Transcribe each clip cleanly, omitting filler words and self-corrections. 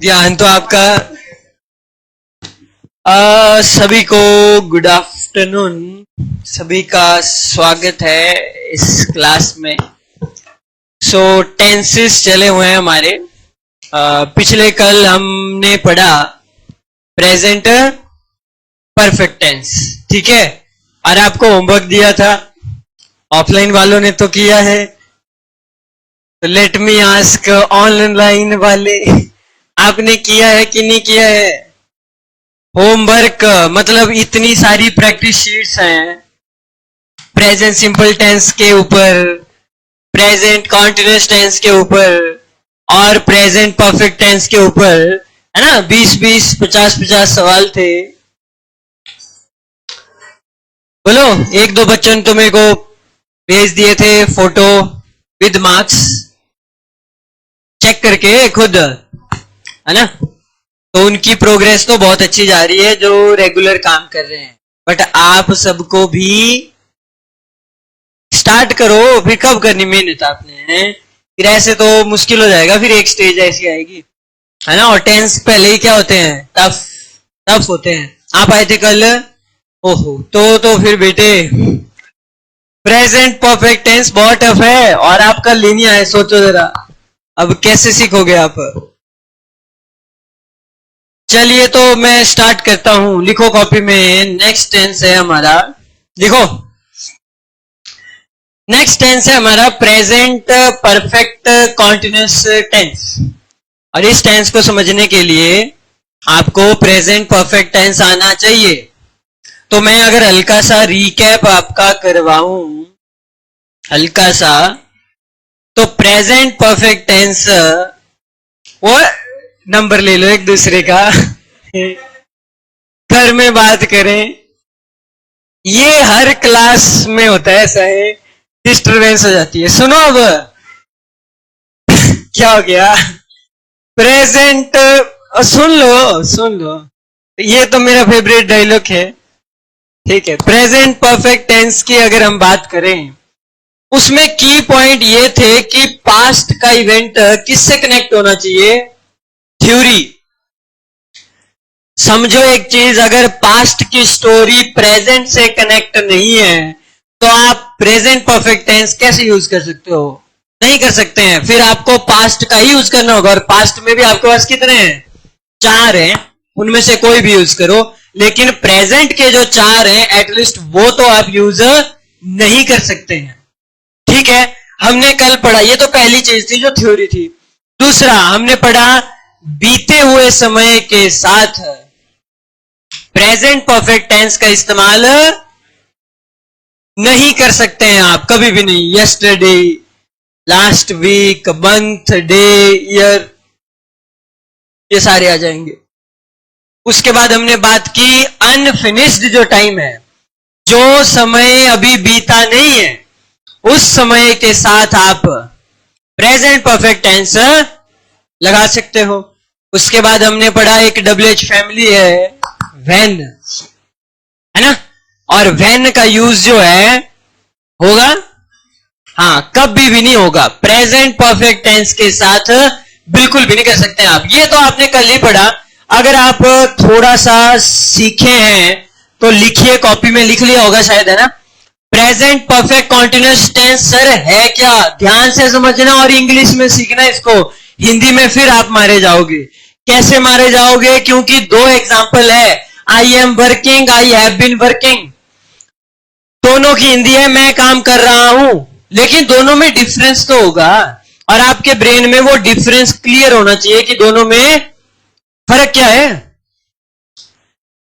ध्यान तो आपका। सभी को गुड आफ्टरनून। सभी का स्वागत है इस क्लास में। टेंसेस चले हुए हैं हमारे। पिछले कल हमने पढ़ा प्रेजेंट परफेक्ट टेंस, ठीक है। और आपको होमवर्क दिया था, ऑफलाइन वालों ने तो किया है। तो लेट मी आस्क ऑनलाइन वाले, आपने किया है कि नहीं किया है होमवर्क? मतलब इतनी सारी प्रैक्टिस शीट्स हैं प्रेजेंट सिंपल टेंस के ऊपर, प्रेजेंट कॉन्टिन्यूअस टेंस के ऊपर और प्रेजेंट परफेक्ट टेंस के ऊपर, है ना। 20-20, 50-50 सवाल थे। बोलो, एक दो बच्चों ने तो मेरे को भेज दिए थे फोटो विद मार्क्स, चेक करके खुद, है ना। तो उनकी प्रोग्रेस तो बहुत अच्छी जा रही है जो रेगुलर काम कर रहे हैं। बट आप सबको भी स्टार्ट करो। फिर कब करनी मेहनत आपने? फिर ऐसे तो मुश्किल हो जाएगा। फिर एक स्टेज ऐसी आएगी, है ना। और टेंस पहले ही क्या होते हैं? टफ होते हैं। आप आए थे कल, ओहो। तो फिर बेटे प्रेजेंट परफेक्ट टेंस बहुत टफ है और आप कल लेनी आए। सोचो जरा, अब कैसे सीखोगे आप? चलिए तो मैं स्टार्ट करता हूं। लिखो कॉपी में, नेक्स्ट टेंस है हमारा। लिखो, नेक्स्ट टेंस है हमारा प्रेजेंट परफेक्ट कॉन्टिन्यूअस टेंस। और इस टेंस को समझने के लिए आपको प्रेजेंट परफेक्ट टेंस आना चाहिए। तो मैं अगर हल्का सा रिकैप आपका करवाऊं, हल्का सा, तो प्रेजेंट परफेक्ट टेंस, वो नंबर ले लो एक दूसरे का घर में बात करें, ये हर क्लास में होता है। ऐसा है, डिस्टरबेंस हो जाती है। सुनो अब क्या हो गया? प्रेजेंट, सुन लो, ये तो मेरा फेवरेट डायलॉग है, ठीक है। प्रेजेंट परफेक्ट टेंस की अगर हम बात करें, उसमें की पॉइंट ये थे कि पास्ट का इवेंट किससे कनेक्ट होना चाहिए? थ्योरी। समझो एक चीज, अगर पास्ट की स्टोरी प्रेजेंट से कनेक्ट नहीं है तो आप प्रेजेंट परफेक्ट टेंस कैसे यूज कर सकते हो? नहीं कर सकते हैं। फिर आपको पास्ट का ही यूज करना होगा। और पास्ट में भी आपके पास कितने हैं? 4 हैं। उनमें से कोई भी यूज करो, लेकिन प्रेजेंट के जो 4 हैं एटलीस्ट वो तो आप यूज नहीं कर सकते हैं, ठीक है। हमने कल पढ़ा, ये तो पहली चीज थी जो थ्योरी थी। दूसरा हमने पढ़ा बीते हुए समय के साथ प्रेजेंट परफेक्ट टेंस का इस्तेमाल नहीं कर सकते हैं आप, कभी भी नहीं। Yesterday, last week, month, day, year, ये सारे आ जाएंगे। उसके बाद हमने बात की अनफिनिश्ड जो टाइम है, जो समय अभी बीता नहीं है, उस समय के साथ आप प्रेजेंट परफेक्ट टेंस लगा सकते हो। उसके बाद हमने पढ़ा एक WH फैमिली है, व्हेन, है ना। और व्हेन का यूज जो है होगा, हाँ, कभी भी नहीं होगा। प्रेजेंट परफेक्ट टेंस के साथ बिल्कुल भी नहीं कर सकते आप। ये तो आपने कल ही पढ़ा। अगर आप थोड़ा सा सीखे हैं तो लिखिए, कॉपी में लिख लिया होगा शायद, है ना। Present perfect continuous tense sir है क्या? ध्यान से समझना और इंग्लिश में सीखना इसको। हिंदी में फिर आप मारे जाओगे। कैसे मारे जाओगे? क्योंकि 2 एग्जाम्पल है, I am working, I have been working. दोनों की हिंदी है मैं काम कर रहा हूं, लेकिन दोनों में डिफरेंस तो होगा और आपके ब्रेन में वो डिफरेंस क्लियर होना चाहिए कि दोनों में फर्क क्या है।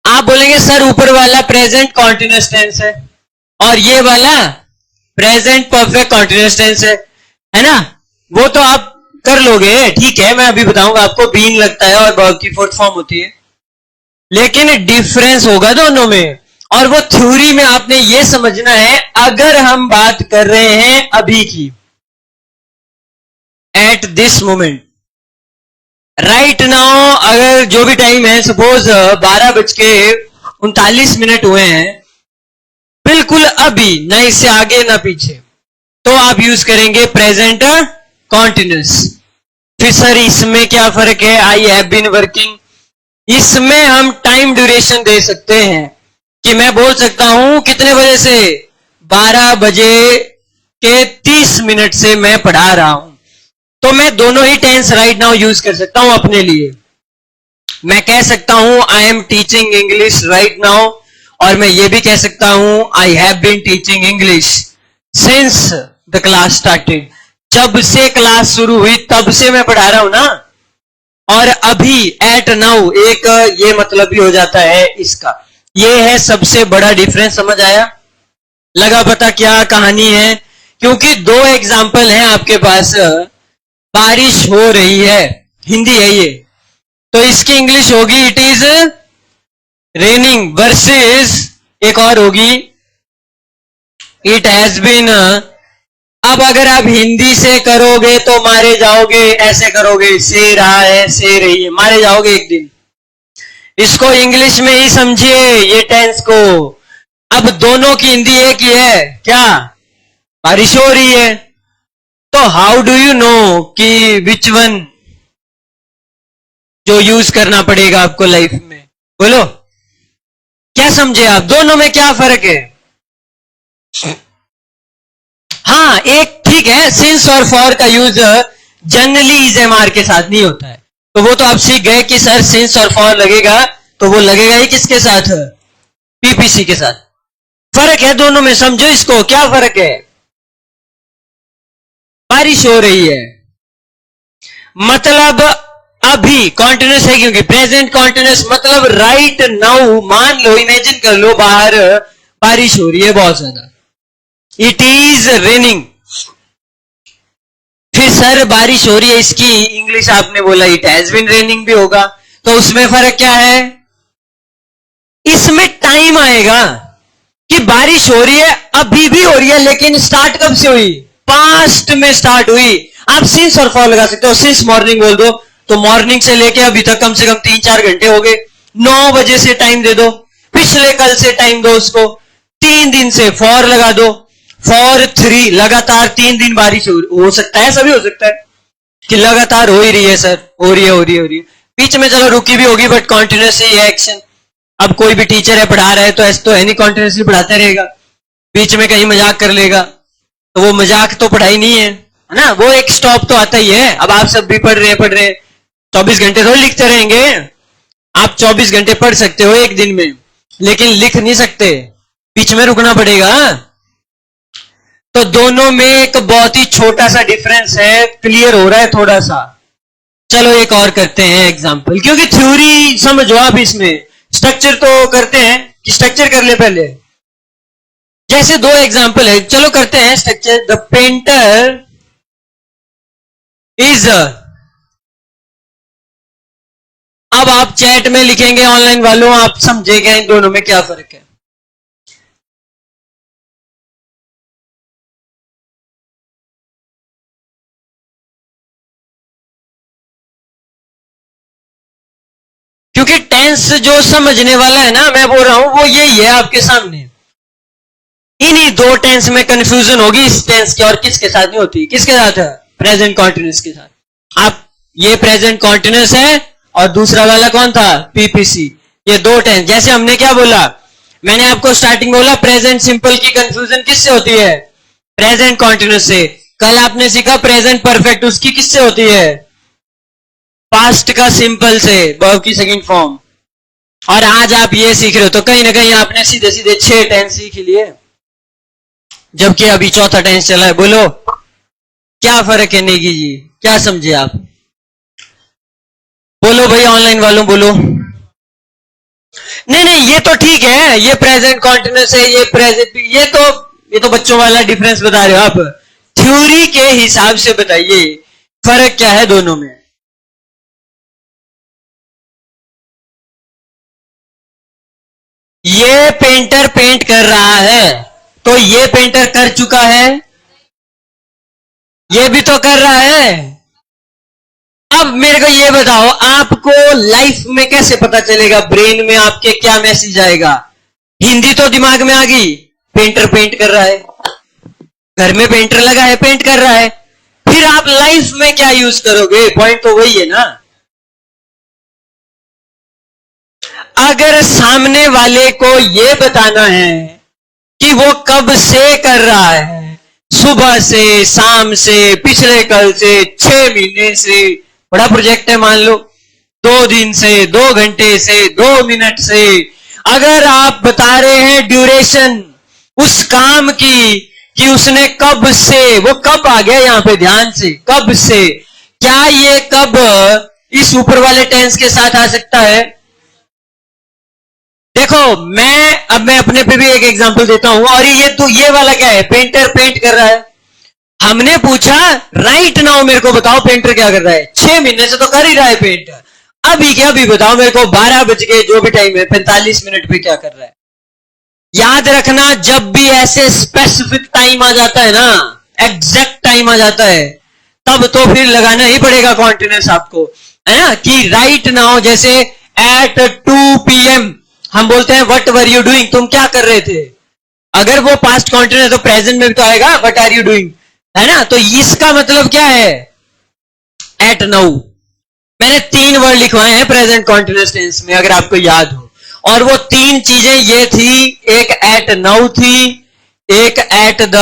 आप बोलेंगे सर ऊपर वाला प्रेजेंट कॉन्टिन्यूअस टेंस है और ये वाला प्रेजेंट परफेक्ट कॉन्टिन्यूअस टेंस है ना। वो तो आप कर लोगे, ठीक है। मैं अभी बताऊंगा आपको, बीइंग लगता है और वर्ब की फोर्थ फॉर्म होती है, लेकिन डिफरेंस होगा दोनों में। और वो थ्योरी में आपने ये समझना है, अगर हम बात कर रहे हैं अभी की, at this moment, right now, अगर जो भी टाइम है, सपोज 12:39 हुए हैं, बिल्कुल अभी, ना इससे आगे ना पीछे, तो आप यूज करेंगे प्रेजेंट कॉन्टिन्यूअस। फिर सर इसमें क्या फर्क है, आई हैव बीन वर्किंग। इसमें हम टाइम ड्यूरेशन दे सकते हैं कि मैं बोल सकता हूं कितने बजे से, 12 बजे के 30 मिनट से मैं पढ़ा रहा हूं। तो मैं दोनों ही टेंस राइट नाउ यूज कर सकता हूं अपने लिए। मैं कह सकता हूं I am teaching English right now, और मैं ये भी कह सकता हूं I have been teaching English since the class started. जब से क्लास शुरू हुई तब से मैं पढ़ा रहा हूं ना। और अभी एट नाउ एक ये मतलब भी हो जाता है इसका। ये है सबसे बड़ा डिफरेंस, समझ आया? लगा पता क्या कहानी है? क्योंकि दो एग्जाम्पल हैं आपके पास। बारिश हो रही है, हिंदी है ये, तो इसकी इंग्लिश होगी इट इज रेनिंग, वर्सेस एक और होगी इट हैज बीन। अब अगर आप हिंदी से करोगे तो मारे जाओगे, ऐसे करोगे से रहा है से रही है, मारे जाओगे एक दिन। इसको इंग्लिश में ही समझिए ये टेंस को। अब दोनों की हिंदी एक ही है, क्या? बारिश हो रही है। तो हाउ डू यू नो कि विच वन जो यूज करना पड़ेगा आपको लाइफ में? बोलो क्या समझे आप? दोनों में क्या फर्क है? हाँ, एक ठीक है, सिंस और फॉर का use generally is am are के साथ नहीं होता है, तो वो तो आप सीख गए कि सर सिंस और फॉर लगेगा, तो वो लगेगा ही किसके साथ? पीपीसी के साथ। फर्क है दोनों में, समझो इसको। क्या फर्क है? बारिश हो रही है मतलब अभी कॉन्टिन्यूस है, क्योंकि प्रेजेंट कॉन्टिन्यूस मतलब राइट नाउ। मान लो, इमेजिन कर लो बाहर बारिश हो रही है बहुत ज्यादा, इट इज रेनिंग। फिर सर बारिश हो रही है, इसकी इंग्लिश आपने बोला इट हैज बीन रेनिंग भी होगा, तो उसमें फर्क क्या है? इसमें टाइम आएगा कि बारिश हो रही है, अभी भी हो रही है, लेकिन स्टार्ट कब से हुई? पास्ट में स्टार्ट हुई। आप सिंस और फॉर लगा सकते हो। सिंस मॉर्निंग बोल दो तो मॉर्निंग से लेके अभी तक कम से कम 3-4 घंटे हो गए। 9 बजे से टाइम दे दो, पिछले कल से टाइम दो उसको, 3 दिन से फॉर लगा दो। फॉर 3 लगातार 3 दिन बारिश हो सकता है, सभी हो सकता है कि लगातार हो ही रही है सर, हो रही है हो रही है हो रही है। बीच में चलो रुकी भी होगी, बट कॉन्टिन्यूस ही है एक्शन। अब कोई भी टीचर है पढ़ा रहा है तो ऐसे तो है नहीं कॉन्टिन्यूसली पढ़ाते रहेगा, बीच में कहीं मजाक कर लेगा, तो वो मजाक तो पढ़ाई नहीं है ना, वो एक स्टॉप तो आता ही है। अब आप सब भी पढ़ रहे हैं 24 घंटे थोड़ी लिखते रहेंगे। आप 24 घंटे पढ़ सकते हो एक दिन में, लेकिन लिख नहीं सकते, बीच में रुकना पड़ेगा। तो दोनों में एक बहुत ही छोटा सा डिफरेंस है, क्लियर हो रहा है थोड़ा सा? चलो एक और करते हैं एग्जांपल, क्योंकि थ्योरी समझो आप, इसमें स्ट्रक्चर तो करते हैं कि स्ट्रक्चर कर ले पहले। जैसे 2 एग्जांपल है, चलो करते हैं स्ट्रक्चर। द पेंटर इज, अब आप चैट में लिखेंगे ऑनलाइन वालों, आप समझेंगे इन दोनों में क्या फर्क है। क्योंकि टेंस जो समझने वाला है ना, मैं बोल रहा हूं वो यही है आपके सामने। इन्हीं 2 टेंस में कंफ्यूजन होगी इस टेंस की, और किसके साथ नहीं होती? किसके साथ है? प्रेजेंट कॉन्टिन्यूस के साथ। आप ये प्रेजेंट कॉन्टिन्यूस है और दूसरा वाला कौन था? पीपीसी। ये 2 टेंस, जैसे हमने क्या बोला, मैंने आपको स्टार्टिंग बोला प्रेजेंट सिंपल की कंफ्यूजन किससे होती है? प्रेजेंट कॉन्टिन्यूस से। कल आपने सीखा प्रेजेंट परफेक्ट, उसकी किससे होती है? पास्ट का सिंपल से, वर्ब की सेकंड फॉर्म। और आज आप ये सीख रहे हो, तो कहीं ना कहीं आपने सीधे सीधे 6 टेंस सीख लिए, जबकि अभी चौथा टेंस चला है। बोलो क्या फर्क है नेगी जी, क्या समझे आप? बोलो भाई ऑनलाइन वालों बोलो। नहीं नहीं, ये तो ठीक है, ये प्रेजेंट कॉन्टिन्यूस है, ये प्रेजेंट, ये तो बच्चों वाला डिफरेंस बता रहे हो आप। थ्योरी के हिसाब से बताइए फर्क क्या है दोनों में? ये पेंटर पेंट कर रहा है, तो ये पेंटर कर चुका है, ये भी तो कर रहा है। अब मेरे को ये बताओ, आपको लाइफ में कैसे पता चलेगा, ब्रेन में आपके क्या मैसेज आएगा? हिंदी तो दिमाग में आ गई, पेंटर पेंट कर रहा है, घर में पेंटर लगा है पेंट कर रहा है, फिर फिर आप लाइफ में क्या यूज करोगे? पॉइंट तो वही है ना। अगर सामने वाले को यह बताना है कि वो कब से कर रहा है, सुबह से, शाम से, पिछले कल से, 6 महीने से, बड़ा प्रोजेक्ट है मान लो, 2 दिन से, 2 घंटे से, 2 मिनट से, अगर आप बता रहे हैं ड्यूरेशन उस काम की कि उसने कब से, वो कब आ गया यहां पे ध्यान से, कब से, क्या ये कब इस ऊपर वाले टेंस के साथ आ सकता है? देखो मैं अपने पे भी एक एग्जांपल देता हूं। और ये वाला क्या है? पेंटर पेंट कर रहा है। हमने पूछा राइट नाउ मेरे को बताओ पेंटर क्या कर रहा है? 6 महीने से तो कर ही रहा है पेंट। अभी क्या, अभी बताओ मेरे को 12 बज के जो भी टाइम है 45 मिनट पे क्या कर रहा है? याद रखना, जब भी ऐसे स्पेसिफिक टाइम आ जाता है ना, एग्जैक्ट टाइम आ जाता है, तब तो फिर लगाना ही पड़ेगा कॉन्टिन्यूस आपको, है ना? कि राइट नाउ, जैसे एट 2 PM हम बोलते हैं व्हाट वर यू डूइंग, तुम क्या कर रहे थे? अगर वो पास्ट कॉन्टिन्यूस है तो प्रेजेंट में भी तो आएगा व्हाट आर यू डूइंग, है ना? तो इसका मतलब क्या है? At now. मैंने 3 वर्ड लिखवाए हैं प्रेजेंट कॉन्टिन्यूस टेंस में, अगर आपको याद हो। और वो 3 चीजें ये थी, एक एट नाउ थी, एक एट द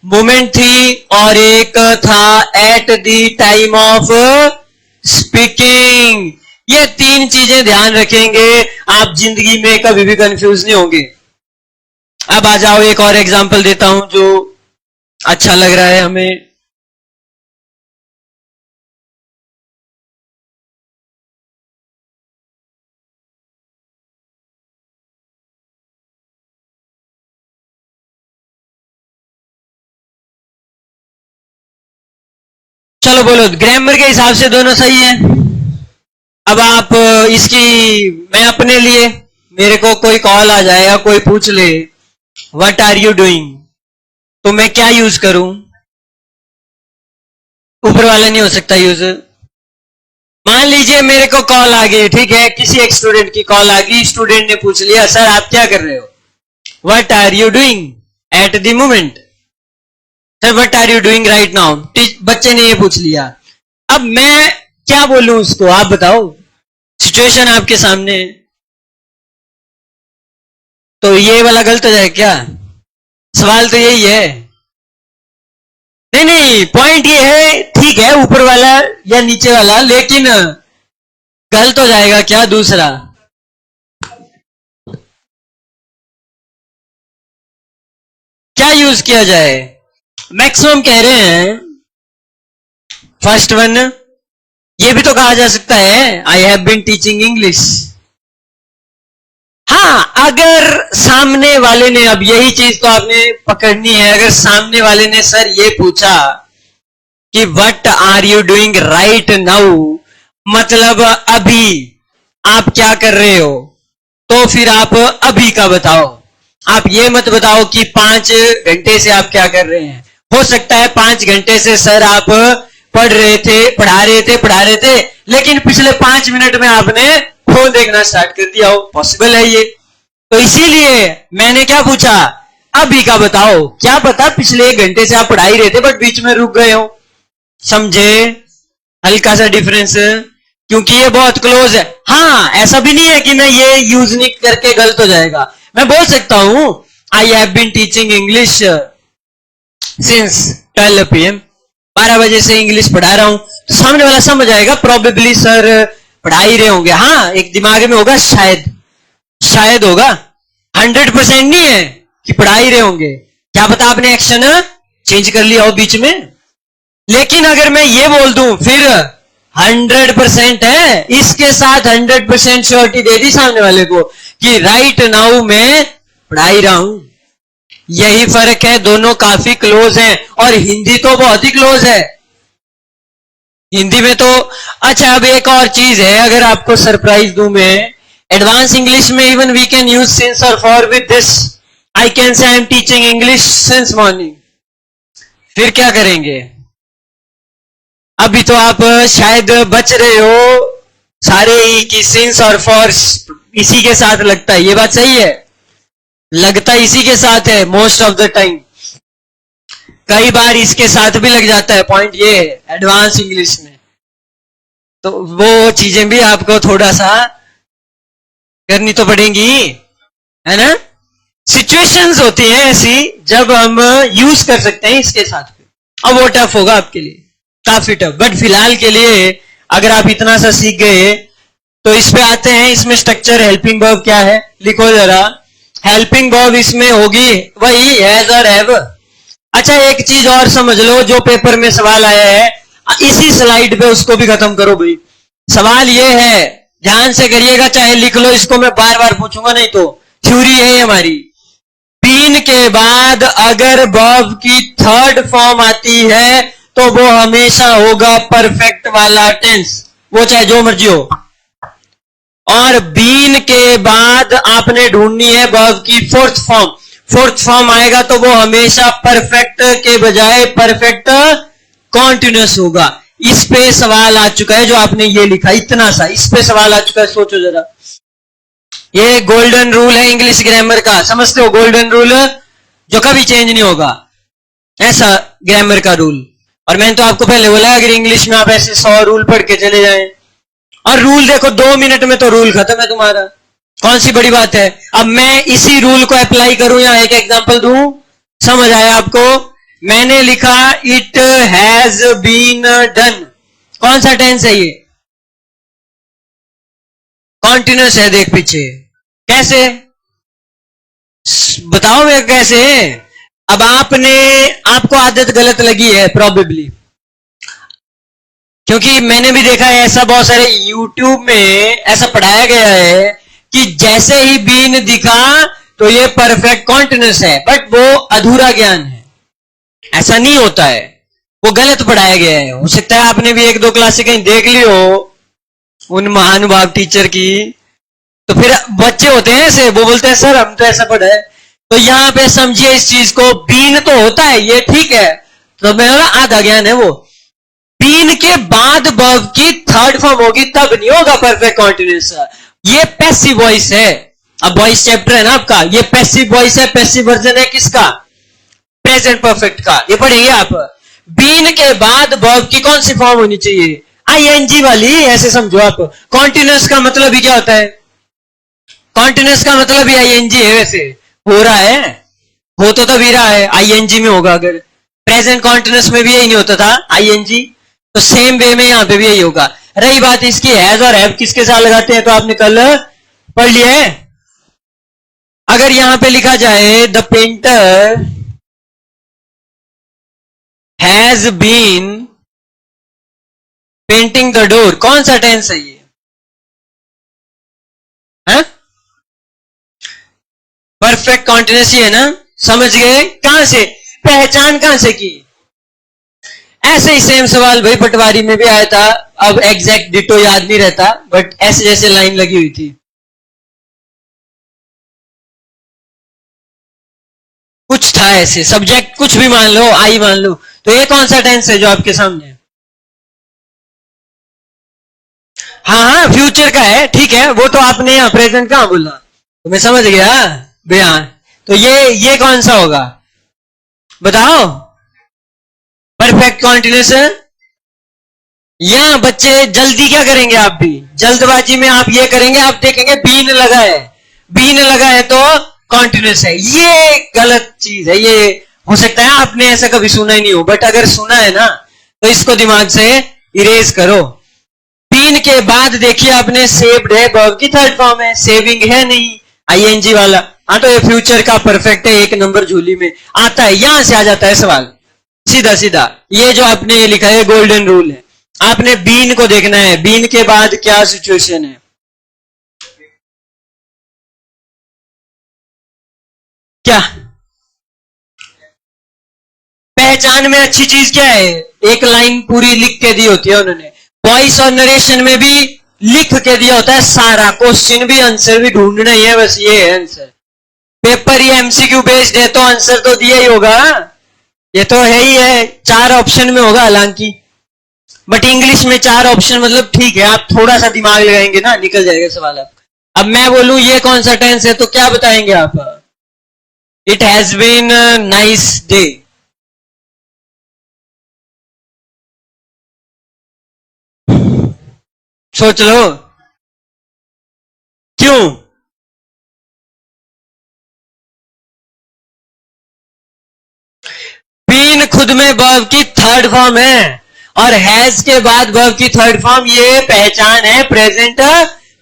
मोमेंट थी, और एक था at the time of speaking. ये 3 चीजें ध्यान रखेंगे, आप जिंदगी में कभी भी कंफ्यूज नहीं होंगे। अब आ जाओ, एक और एग्जांपल देता हूं जो अच्छा लग रहा है हमें। चलो बोलो, ग्रामर के हिसाब से दोनों सही है। अब आप इसकी, मैं अपने लिए, मेरे को कोई कॉल आ जाए या कोई पूछ ले व्हाट आर यू डूइंग, तो मैं क्या यूज करूं? ऊपर वाला नहीं हो सकता यूज। मान लीजिए मेरे को कॉल आ गई, ठीक है, किसी एक स्टूडेंट की कॉल आ गई, स्टूडेंट ने पूछ लिया सर आप क्या कर रहे हो? What are you doing at the moment. Sir what are you doing right now. बच्चे ने ये पूछ लिया। अब मैं क्या बोलूं उसको, आप बताओ? सिचुएशन आपके सामने है, तो ये वाला गलत हो जाए क्या? सवाल तो यही है। नहीं नहीं, पॉइंट ये है, ठीक है, ऊपर वाला या नीचे वाला, लेकिन गलत हो जाएगा क्या दूसरा? क्या यूज किया जाए? मैक्सिमम कह रहे हैं फर्स्ट वन। ये भी तो कहा जा सकता है I have been teaching English. हाँ, अगर सामने वाले ने, अब यही चीज तो आपने पकड़नी है, अगर सामने वाले ने सर ये पूछा कि what are you doing right now, मतलब अभी आप क्या कर रहे हो, तो फिर आप अभी का बताओ। आप ये मत बताओ कि 5 घंटे से आप क्या कर रहे हैं। हो सकता है 5 घंटे से सर आप पढ़ रहे थे, पढ़ा रहे थे, लेकिन पिछले 5 मिनट में आपने फोन देखना स्टार्ट कर दिया हो, पॉसिबल है ये। तो इसीलिए मैंने क्या पूछा, अभी का बताओ। क्या पता पिछले 1 घंटे से आप पढ़ा ही रहे थे बट बीच में रुक गए हो। समझे हल्का सा डिफरेंस? क्योंकि ये बहुत क्लोज है। हाँ, ऐसा भी नहीं है कि मैं ये यूज नहीं करके गलत हो जाएगा। मैं बोल सकता हूं I have been teaching English since 12 PM, 12 बजे से इंग्लिश पढ़ा रहा हूं। तो सामने वाला समझ आएगा प्रोबेबली सर पढ़ा ही रहे होंगे। हाँ, एक दिमाग में होगा शायद होगा, 100% नहीं है कि पढ़ा ही रहे होंगे। क्या पता आपने एक्शन चेंज कर लिया हो बीच में। लेकिन अगर मैं ये बोल दूं फिर 100% है, इसके साथ 100% श्योरिटी दे दी सामने वाले को कि राइट नाउ मैं पढ़ा ही रहा हूं। यही फर्क है, दोनों काफी क्लोज हैं। और हिंदी तो बहुत ही क्लोज है। हिंदी में तो, अच्छा अब एक और चीज है, अगर आपको सरप्राइज दूं मैं, एडवांस इंग्लिश में even we can use since और for with this. I can say I am teaching English since morning. फिर क्या करेंगे? अभी तो आप शायद बच रहे हो सारे ही कि सिंस और फॉर इसी के साथ लगता है। ये बात सही है, लगता इसी के साथ है मोस्ट ऑफ द टाइम। कई बार इसके साथ भी लग जाता है, पॉइंट ये है एडवांस इंग्लिश में, तो वो चीजें भी आपको थोड़ा सा करनी तो पड़ेंगी, है ना। सिचुएशंस होती हैं ऐसी जब हम यूज कर सकते हैं इसके साथ में, अब वो टफ होगा आपके लिए, काफी टफ। बट फिलहाल के लिए अगर आप इतना सा सीख गए तो इस पे आते हैं। इसमें स्ट्रक्चर हेल्पिंग वर्ब क्या है, लिखो जरा। हेल्पिंग वर्ब इसमें होगी वही हैज और हैव। अच्छा एक चीज और समझ लो, जो पेपर में सवाल आया है इसी स्लाइड पे उसको भी खत्म करो भाई। सवाल ये है, ध्यान से करिएगा, चाहे लिख लो इसको, मैं बार बार पूछूंगा नहीं तो। थ्योरी है हमारी, बीन के बाद अगर वर्ब की थर्ड फॉर्म आती है तो वो हमेशा होगा परफेक्ट वाला टेंस, वो चाहे जो मर्जी हो। और बीन के बाद आपने ढूंढनी है वर्ब की फोर्थ फॉर्म, फोर्थ फॉर्म आएगा तो वो हमेशा परफेक्ट के बजाय परफेक्ट कॉन्टिन्यूस होगा। इस पे सवाल आ चुका है, जो आपने ये लिखा इतना सा, इस पे सवाल आ चुका है, सोचो जरा। ये गोल्डन रूल है इंग्लिश ग्रामर का, समझते हो, गोल्डन रूल जो कभी चेंज नहीं होगा, ऐसा ग्रामर का रूल। और मैंने तो आपको पहले बोला, अगर इंग्लिश में आप ऐसे 100 रूल पढ़ के चले जाएं और रूल देखो 2 मिनट में तो रूल खत्म है तुम्हारा, कौन सी बड़ी बात है। अब मैं इसी रूल को अप्लाई करूं या एक एग्जांपल दूं, समझ आया आपको। मैंने लिखा इट हैज बीन डन, कौन सा टेंस है ये, कॉन्टिन्यूस है, देख पीछे, कैसे बताओ मैं कैसे। अब आपको आदत गलत लगी है प्रॉबेबली, क्योंकि मैंने भी देखा है ऐसा, बहुत सारे यूट्यूब में ऐसा पढ़ाया गया है कि जैसे ही बीन दिखा तो ये परफेक्ट कॉन्टिन्यूस है, बट वो अधूरा ज्ञान है, ऐसा नहीं होता है, वो गलत पढ़ाया गया है। हो सकता है आपने भी 1-2 क्लासें कहीं देख ली हो उन महानुभाव टीचर की, तो फिर बच्चे होते हैं ऐसे, वो बोलते हैं सर हम तो ऐसा पढ़ा है। तो यहां पे समझिए इस चीज को, बीन तो होता है ये ठीक है, तो मेरा आधा ज्ञान है वो। बीन के बाद वर्ब की थर्ड फॉर्म होगी तब नहीं होगा परफेक्ट कॉन्टिन्यूस, ये पैसिव वॉइस है। अब वॉइस चैप्टर है ना आपका, ये पैसिव वॉइस है, पैसिव वर्जन है किसका, प्रेजेंट परफेक्ट का, ये पढ़ेंगे आप। बीन के बाद वर्ब की कौन सी फॉर्म होनी चाहिए, आईएनजी वाली, ऐसे समझो आप। कॉन्टिन्यूस का मतलब ही क्या होता है, कॉन्टिन्यूस का मतलब ही आईएनजी है, वैसे हो रहा है, हो तो तभी रहा है, आईएनजी में होगा। अगर प्रेजेंट कॉन्टिन्यूस में भी यही नहीं होता था आईएनजी, तो सेम वे में यहां पे भी यही होगा। रही बात इसकी हैज और हैव किसके साथ लगाते हैं, तो आपने कल पढ़ लिया है। अगर यहां पे लिखा जाए the painter has been painting the door, कौन सा टेंस है ये, है परफेक्ट कॉन्टिन्यूस है ना, समझ गए। कहां से पहचान, कहां से की, ऐसे ही सेम सवाल भाई पटवारी में भी आया था, अब एग्जैक्ट डिटो याद नहीं रहता, बट ऐसे जैसे लाइन लगी हुई थी। कुछ था ऐसे, सब्जेक्ट कुछ भी मान लो, आई मान लो, तो ये कौन सा टेंस है जो आपके सामने है, हाँ हाँ फ्यूचर का है, ठीक है, वो तो आपने यहां प्रेजेंट कहां बोला, तो मैं समझ गया भैया। तो ये कौन सा होगा बताओ, परफेक्ट कॉन्टिन्यूस। यहां बच्चे जल्दी क्या करेंगे, आप भी जल्दबाजी में आप ये करेंगे, आप देखेंगे बीन लगा है, बीन लगा है तो कॉन्टिन्यूस है, ये गलत चीज है। ये हो सकता है आपने ऐसा कभी सुना ही नहीं हो, बट अगर सुना है ना तो इसको दिमाग से इरेज करो। बीन के बाद देखिए आपने सेव्ड है, वर्ब की थर्ड फॉर्म है, सेविंग है नहीं आईएनजी वाला, हाँ तो ये फ्यूचर का परफेक्ट है, 1 नंबर झोली में आता है, यहां से आ जाता है सवाल सीधा सीधा। ये जो आपने लिखा है गोल्डन रूल है, आपने बीन को देखना है, बीन के बाद क्या सिचुएशन है, क्या पहचान में अच्छी चीज क्या है, एक लाइन पूरी लिख के दी होती है उन्होंने, वॉइस और नरेशन में भी लिख के दिया होता है सारा, क्वेश्चन भी आंसर भी ढूंढना ही है, बस ये है आंसर। पेपर ये एमसीक्यू बेस्ड है तो आंसर तो दिया ही होगा, ये तो है ही है, 4 ऑप्शन में होगा हालांकि, बट इंग्लिश में 4 ऑप्शन मतलब ठीक है, आप थोड़ा सा दिमाग लगाएंगे ना निकल जाएगा सवाल आपका। अब मैं बोलूं ये कौन सा टेंस है तो क्या बताएंगे आप, it has been nice day, सोच लो क्यों? बीन खुद में वर्ब की थर्ड फॉर्म है और हैज के बाद वर्ब की थर्ड फॉर्म, ये पहचान है प्रेजेंट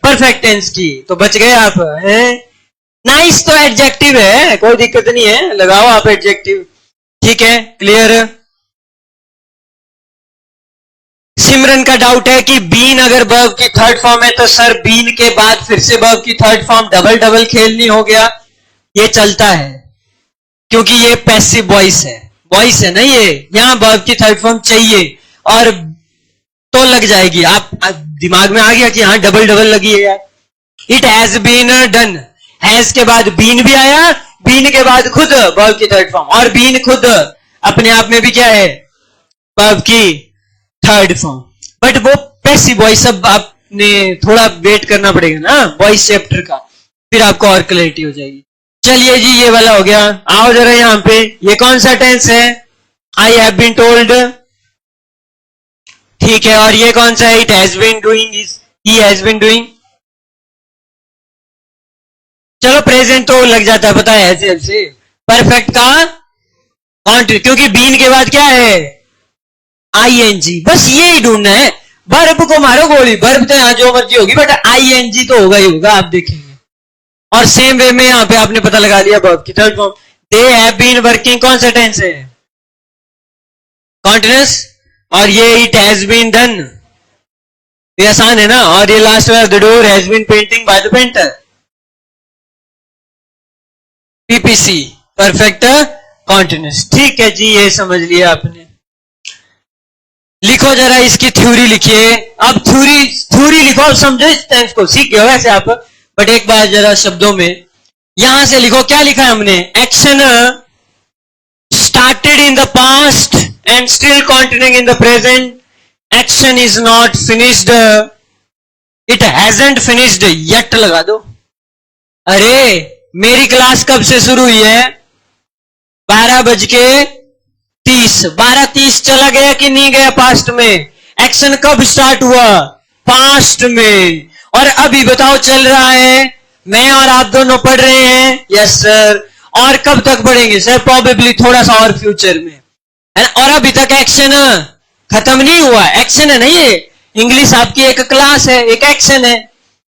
परफेक्ट टेंस की। तो बच गए आप हैं। नाइस तो एडजेक्टिव है, कोई दिक्कत नहीं है, लगाओ आप एडजेक्टिव। ठीक है, क्लियर। सिमरन का डाउट है कि बीन अगर वर्ब की थर्ड फॉर्म है तो सर बीन के बाद फिर से वर्ब की थर्ड फॉर्म डबल डबल खेलनी हो गया। ये चलता है क्योंकि ये पैसिव वॉइस है, वॉइस है ना ये, यहां वर्ब की थर्ड फॉर्म चाहिए और तो लग जाएगी। आप दिमाग में आ गया कि हाँ डबल डबल लगी है यार। It has been done, has के बाद बीन भी आया, बीन के बाद खुद वर्ब की थर्ड फॉर्म, और बीन खुद अपने आप में भी क्या है, वर्ब की थर्ड फॉर्म। बट वो पैसिव वॉइस, अब आपने थोड़ा वेट करना पड़ेगा ना वॉइस चैप्टर का, फिर आपको और क्लैरिटी हो जाएगी। चलिए जी, ये वाला हो गया। आओ जरा यहां पे, ये कौन सा टेंस है? आई हैव बीन टोल्ड, ठीक है। और ये कौन सा है? It has been doing, he has been doing. चलो प्रेजेंट तो लग जाता है, पता है ऐसे ऐसे। परफेक्ट का कॉन्ट्री, क्योंकि बीन के बाद क्या है, आईएनजी। बस ये ही ढूंढना है, वर्ब को मारो गोली, वर्ब तो यहां जो मर्जी होगी बट आईएनजी तो होगा ही होगा, आप देखेंगे। और सेम वे में यहां पे आपने पता लगा लिया वर्ब की third form. They have been working कौन सा टेंस है? कॉन्टिन्यूअस। और ये इट हैज बीन डन, ये आसान है ना। और ये लास्ट वाला, the door has been painting by the painter, PPC, perfect continuous. ठीक है जी, ये समझ लिया आपने। लिखो जरा इसकी थ्योरी लिखिए। अब थ्योरी लिखो, अब समझो इस टेंस को, सीख गए वैसे आप, बट एक बार जरा शब्दों में यहां से लिखो। क्या लिखा है हमने? Action started in the past and still continuing in the present, action is not finished, it hasn't finished yet लगा दो। अरे मेरी क्लास कब से शुरू हुई है? 12:30, 12:30 चला गया कि नहीं गया पास्ट में? एक्शन कब स्टार्ट हुआ? पास्ट में। और अभी बताओ चल रहा है, मैं और आप दोनों पढ़ रहे हैं, यस सर। और कब तक पढ़ेंगे सर? प्रोबेबली थोड़ा सा और फ्यूचर में, है ना। और अभी तक एक्शन खत्म नहीं हुआ, एक्शन है ना ये। इंग्लिश आपकी एक क्लास है, एक एक्शन है।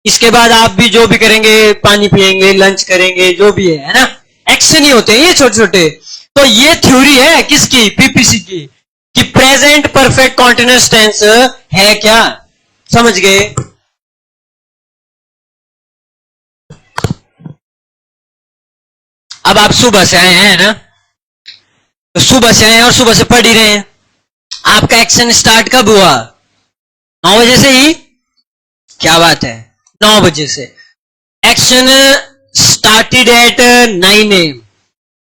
इसके बाद आप भी जो भी करेंगे, पानी पिएंगे, लंच करेंगे, जो भी है ना, एक्शन ही होते हैं ये छोटे छोटे। तो ये थ्योरी है किसकी? पीपीसी की, कि प्रेजेंट परफेक्ट कॉन्टिन्यूअस टेंस है क्या? समझ गए? अब आप सुबह से आए हैं ना, तो सुबह से आए और सुबह से पढ़ ही रहे हैं। आपका एक्शन स्टार्ट कब हुआ? 9 बजे से ही। क्या बात है, 9 बजे से। एक्शन स्टार्टेड एट 9 AM,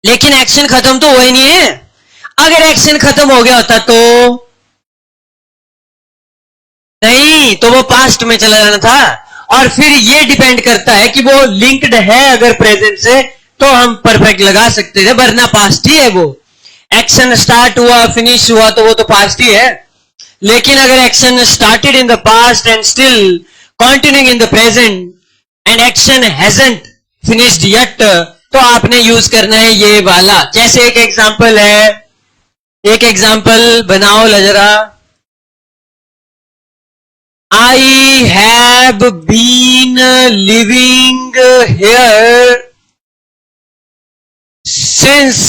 लेकिन एक्शन खत्म तो हुआ ही नहीं है। अगर एक्शन खत्म हो गया होता तो नहीं, तो वो पास्ट में चला जाना था। और फिर ये डिपेंड करता है कि वो लिंक्ड है अगर प्रेजेंट से तो हम परफेक्ट लगा सकते थे, वरना पास्ट ही है वो। एक्शन स्टार्ट हुआ, फिनिश हुआ, तो वो तो पास्ट ही है। लेकिन अगर action started in the past and still continuing in the present and action hasn't finished yet, तो आपने यूज करना है ये वाला। जैसे एक एग्जांपल है, एक एग्जांपल बनाओ जरा। I have been living here since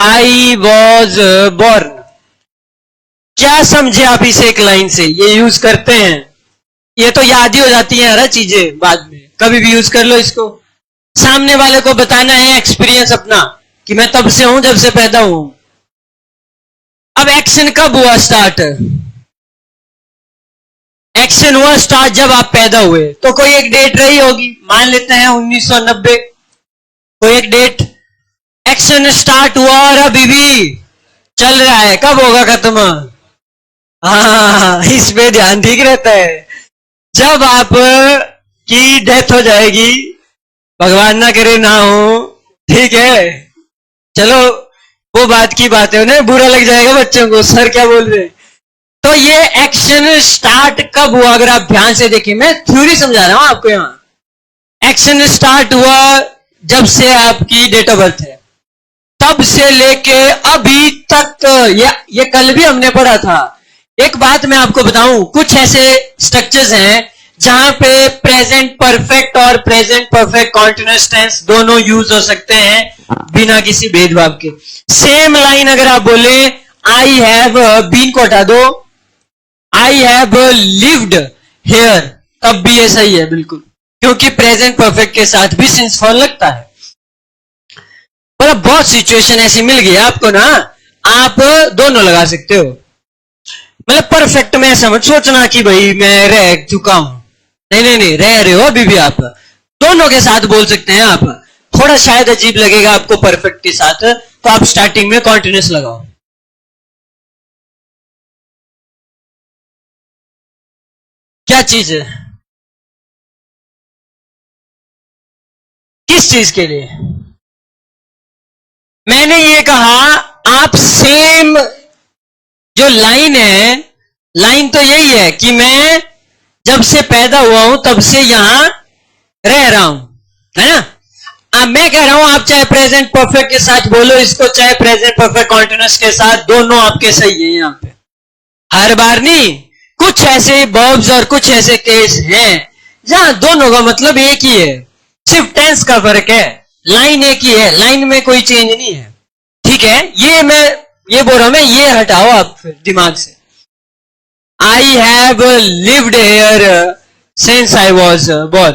I was born. क्या समझे आप इसे एक लाइन से? ये यूज करते हैं, ये तो याद ही हो जाती है हर चीजें, बाद में कभी भी यूज कर लो इसको। सामने वाले को बताना है एक्सपीरियंस अपना कि मैं तब से हूं जब से पैदा हूं। अब एक्शन कब हुआ स्टार्ट? एक्शन हुआ स्टार्ट जब आप पैदा हुए, तो कोई एक डेट रही होगी, मान लेते हैं 1990, कोई एक डेट। एक्शन स्टार्ट हुआ और अभी भी चल रहा है, कब होगा खत्म? हाँ, इस पे ध्यान ठीक रहता है। जब आप की डेथ हो जाएगी, भगवान ना करे ना हो, ठीक है, चलो वो बात की बात है, उन्हें बुरा लग जाएगा बच्चों को, सर क्या बोल रहे हैं। तो ये एक्शन स्टार्ट कब हुआ? अगर आप ध्यान से देखिए, मैं थ्योरी समझा रहा हूं आपको। यहां एक्शन स्टार्ट हुआ जब से आपकी डेट ऑफ बर्थ है, तब से लेके अभी तक। ये कल भी हमने पढ़ा था। एक बात मैं आपको बताऊं, कुछ ऐसे स्ट्रक्चर्स हैं जहां पे प्रेजेंट परफेक्ट और प्रेजेंट परफेक्ट कॉन्टिन्यूअस टेंस दोनों यूज हो सकते हैं बिना किसी भेदभाव के। सेम लाइन अगर आप बोले आई हैव बीन को हटा दो, आई हैव लिव्ड हेयर, तब भी ये सही है बिल्कुल, क्योंकि प्रेजेंट परफेक्ट के साथ भी सिंस फॉर लगता है। मतलब बहुत सिचुएशन ऐसी मिल गई आपको ना, आप दोनों लगा सकते हो। मतलब परफेक्ट में ऐसा मत सोचना कि भाई मैं रह चुका हूं, नहीं, रह रहे हो अभी भी। आप दोनों के साथ बोल सकते हैं। आप थोड़ा शायद अजीब लगेगा आपको परफेक्ट के साथ, तो आप स्टार्टिंग में कॉन्टिन्यूअस लगाओ। क्या चीज है? किस चीज के लिए? मैंने ये कहा आप सेम जो लाइन है, लाइन तो यही है कि मैं जब से पैदा हुआ हूं तब से यहां रह रहा हूं, है ना? अब मैं कह रहा हूं आप चाहे प्रेजेंट परफेक्ट के साथ बोलो इसको, चाहे प्रेजेंट परफेक्ट कॉन्टिन्यूअस के साथ, दोनों आपके सही है। यहां पे हर बार नहीं, कुछ ऐसे वर्ब्स और कुछ ऐसे केस हैं जहां दोनों का मतलब एक ही है, सिर्फ टेंस का फर्क है। लाइन एक ही है, लाइन में कोई चेंज नहीं है। ठीक है, ये बोल रहा हूं मैं, ये हटाओ आप दिमाग से। I have lived here since I was born,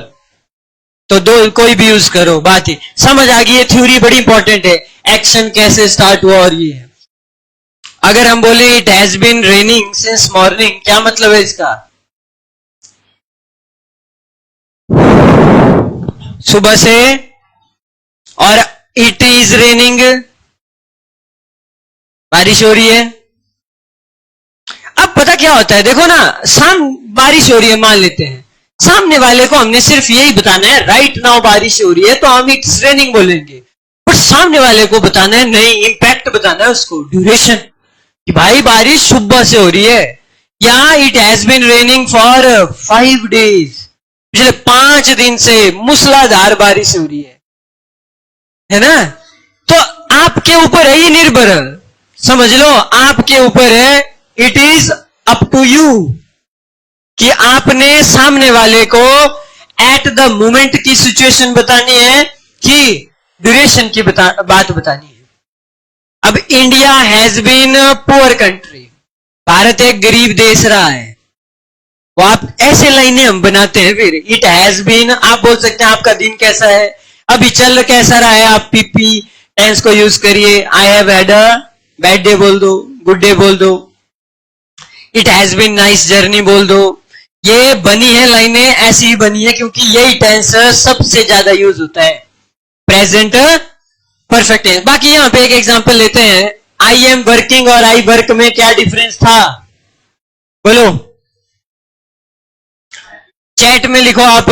तो दो कोई भी यूज करो, बात ही समझ आ गई। ये थ्योरी बड़ी इंपॉर्टेंट है, एक्शन कैसे स्टार्ट हुआ और ये है। अगर हम बोले it has been raining since morning, क्या मतलब है इसका? सुबह से, और इट इज रेनिंग, बारिश हो रही है। अब पता क्या होता है, देखो ना, बारिश हो रही है मान लेते हैं, सामने वाले को हमने सिर्फ यही बताना है राइट नाउ बारिश हो रही है, तो हम इट्स रेनिंग बोलेंगे। पर सामने वाले को बताना है, नहीं, इंपैक्ट बताना है उसको, ड्यूरेशन, कि भाई बारिश सुबह से हो रही है। यहां it has been raining for 5 days, पिछले 5 दिन से मूसलाधार बारिश हो रही है ना? तो आपके ऊपर है ये निर्भर, समझ लो आपके ऊपर है, it is up to you, कि आपने सामने वाले को एट द मोमेंट की सिचुएशन बतानी है कि ड्यूरेशन की बात बतानी है। अब India has been poor country, Bharat एक गरीब देश रहा है, वो आप ऐसे लाइनें हम बनाते हैं। फिर इट हैज बीन, आप बोल सकते हैं आपका दिन कैसा है, अभी चल कैसा रहा है, आप पीपी टेंस को यूज करिए। I have had a bad day बोल दो, गुड डे बोल दो, it has been nice journey बोल दो। ये बनी है लाइनें, ऐसी ही बनी है क्योंकि यही टेंस सबसे ज्यादा यूज होता है, प्रेजेंट परफेक्ट टेंस। बाकी यहां पे एक एग्जांपल लेते हैं, आई एम वर्किंग और आई वर्क में क्या डिफरेंस था, बोलो, चैट में लिखो आप,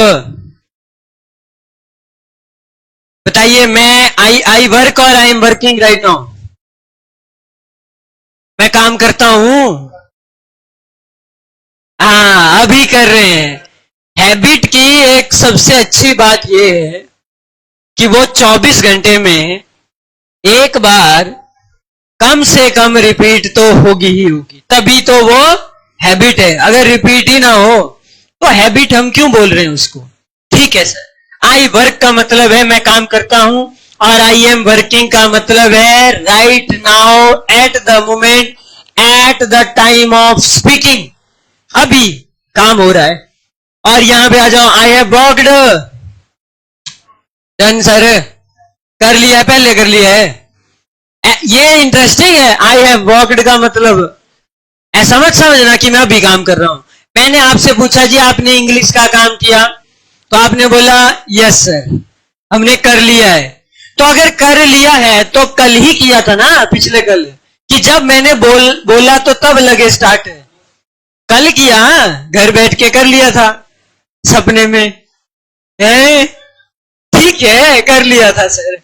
बताइए। मैं आई वर्क और आई एम वर्किंग राइट नाउ, मैं काम करता हूं, हाँ अभी कर रहे हैं। हैबिट की एक सबसे अच्छी बात यह है कि वो 24 घंटे में एक बार कम से कम रिपीट तो होगी ही होगी, तभी तो वो हैबिट है। अगर रिपीट ही ना हो तो हैबिट हम क्यों बोल रहे हैं उसको? ठीक है सर, आई वर्क का मतलब है मैं काम करता हूं, और आई एम वर्किंग का मतलब है right now, eight the moment, at the time of speaking, अभी काम हो रहा है। और यहां पे आ जाओ, आई हैव वर्कड, डन सर, कर लिया, पहले कर लिया है। ये इंटरेस्टिंग है, आई हैव वर्कड का मतलब ऐसा मत समझना कि मैं अभी काम कर रहा हूं। मैंने आपसे पूछा जी आपने इंग्लिश का काम किया, तो आपने बोला यस सर, हमने कर लिया है। तो अगर कर लिया है तो कल ही किया था ना, पिछले कल, कि जब मैंने बोला तो तब लगे स्टार्ट, कल किया, घर बैठ के कर लिया था सपने में, है ठीक है, कर लिया था सर।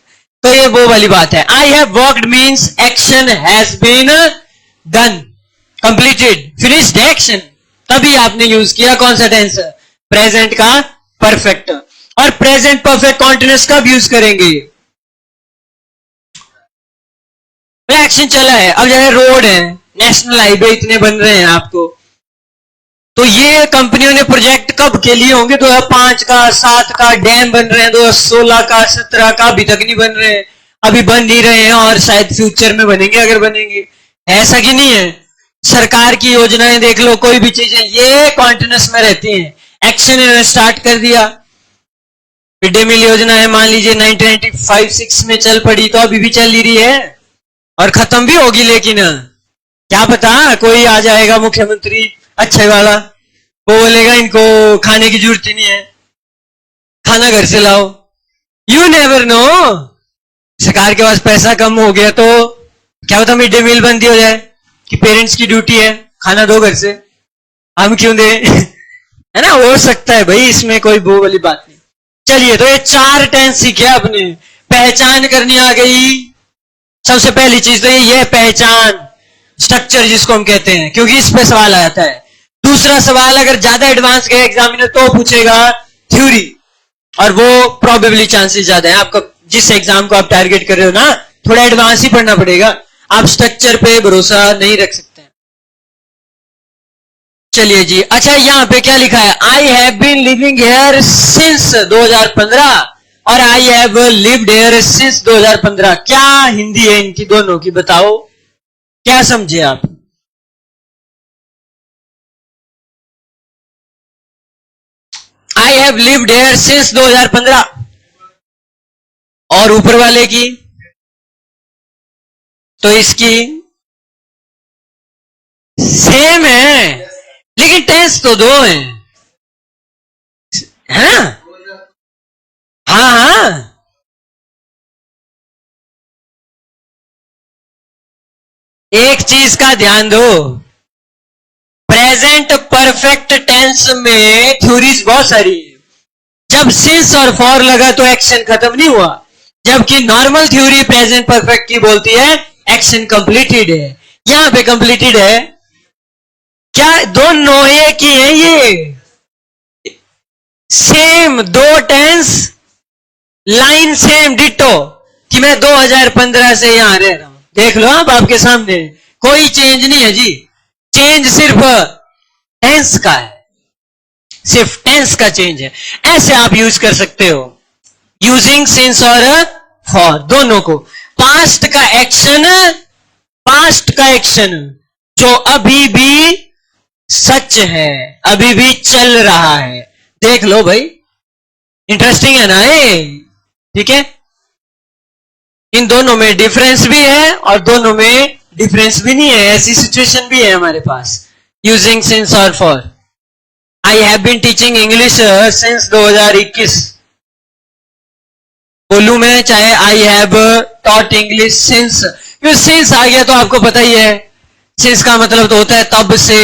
तो ये वो वाली बात है, I have worked means action has been done. Completed, finished action, तभी आपने यूज किया कौन सा टेंस? प्रेजेंट का परफेक्ट। और प्रेजेंट परफेक्ट कॉन्टिन्यूस कब यूज करेंगे? एक्शन चला है, अब जैसे रोड है, नेशनल हाईवे इतने बन रहे हैं आपको, तो ये कंपनियों ने प्रोजेक्ट कब के लिए होंगे? 2005 का, 7 का डैम बन रहे हैं, 2016 का, 17 का, अभी तक नहीं बन रहे हैं, अभी बन नहीं रहे हैं और शायद फ्यूचर में बनेंगे अगर बनेंगे। ऐसा कि नहीं है? सरकार की योजनाएं देख लो, कोई भी चीजें ये कॉन्टिन्यूस में रहती हैं। एक्शन इन्होंने स्टार्ट कर दिया, मिड डे मील योजना है, मान लीजिए 1995-6 में चल पड़ी, तो अभी भी चल ही रही है और खत्म भी होगी, लेकिन क्या पता कोई आ जाएगा मुख्यमंत्री अच्छे वाला, वो बोलेगा इनको खाने की जरूरत ही नहीं है, खाना घर से लाओ। यू नेवर नो, सरकार के पास पैसा कम हो गया तो क्या पता मिड डे मील बंद हो जाए कि पेरेंट्स की ड्यूटी है खाना दो घर से, हम क्यों दे है ना, हो सकता है भाई, इसमें कोई वो वाली बात नहीं। चलिए, तो ये 4 टेंस सीखे आपने, पहचान करनी आ गई। सबसे पहली चीज तो ये है पहचान, स्ट्रक्चर जिसको हम कहते हैं, क्योंकि इस पे सवाल आता है। दूसरा सवाल अगर ज्यादा एडवांस गए एग्जामिनर तो पूछेगा थ्योरी, और वो प्रोबेबली चांसेस ज्यादा है। आपका जिस एग्जाम को आप टारगेट कर रहे हो ना, थोड़ा एडवांस ही पढ़ना पड़ेगा, आप स्ट्रक्चर पे भरोसा नहीं रख सकते हैं। चलिए जी, अच्छा यहां पे क्या लिखा है? I have been living here since 2015 और I have lived here since 2015। क्या हिंदी है इनकी दोनों की, बताओ क्या समझे आप? आई हैव लिव्ड हेयर सिंस 2015 और ऊपर वाले की, तो इसकी सेम है, लेकिन टेंस तो दो है ना? हाँ हाँ, एक चीज का ध्यान दो, प्रेजेंट परफेक्ट टेंस में थ्योरीज बहुत सारी है। जब सिंस और फॉर लगा तो एक्शन खत्म नहीं हुआ, जबकि नॉर्मल थ्योरी प्रेजेंट परफेक्ट की बोलती है एक्शन कंप्लीटेड है। यहां पे कंप्लीटेड है, क्या दोनों एक ही है? ये सेम दो टेंस, लाइन सेम डिटो, कि मैं 2015 से यहां रह रहा हूं, देख लो आप आपके सामने, कोई चेंज नहीं है जी। चेंज सिर्फ टेंस का है, सिर्फ टेंस का चेंज है। ऐसे आप यूज कर सकते हो यूजिंग सिंस और फॉर दोनों को। पास्ट का एक्शन, पास्ट का एक्शन जो अभी भी सच है, अभी भी चल रहा है, देख लो भाई, इंटरेस्टिंग है ना ये? ठीक है, इन दोनों में डिफरेंस भी है और दोनों में डिफरेंस भी नहीं है, ऐसी सिचुएशन भी है हमारे पास यूजिंग सिंस और for. I have been teaching English since 2021 बोलूं मैं, चाहे I have taught English since, क्योंकि सिंस आ गया तो आपको पता ही है, सिंस का मतलब तो होता है तब से,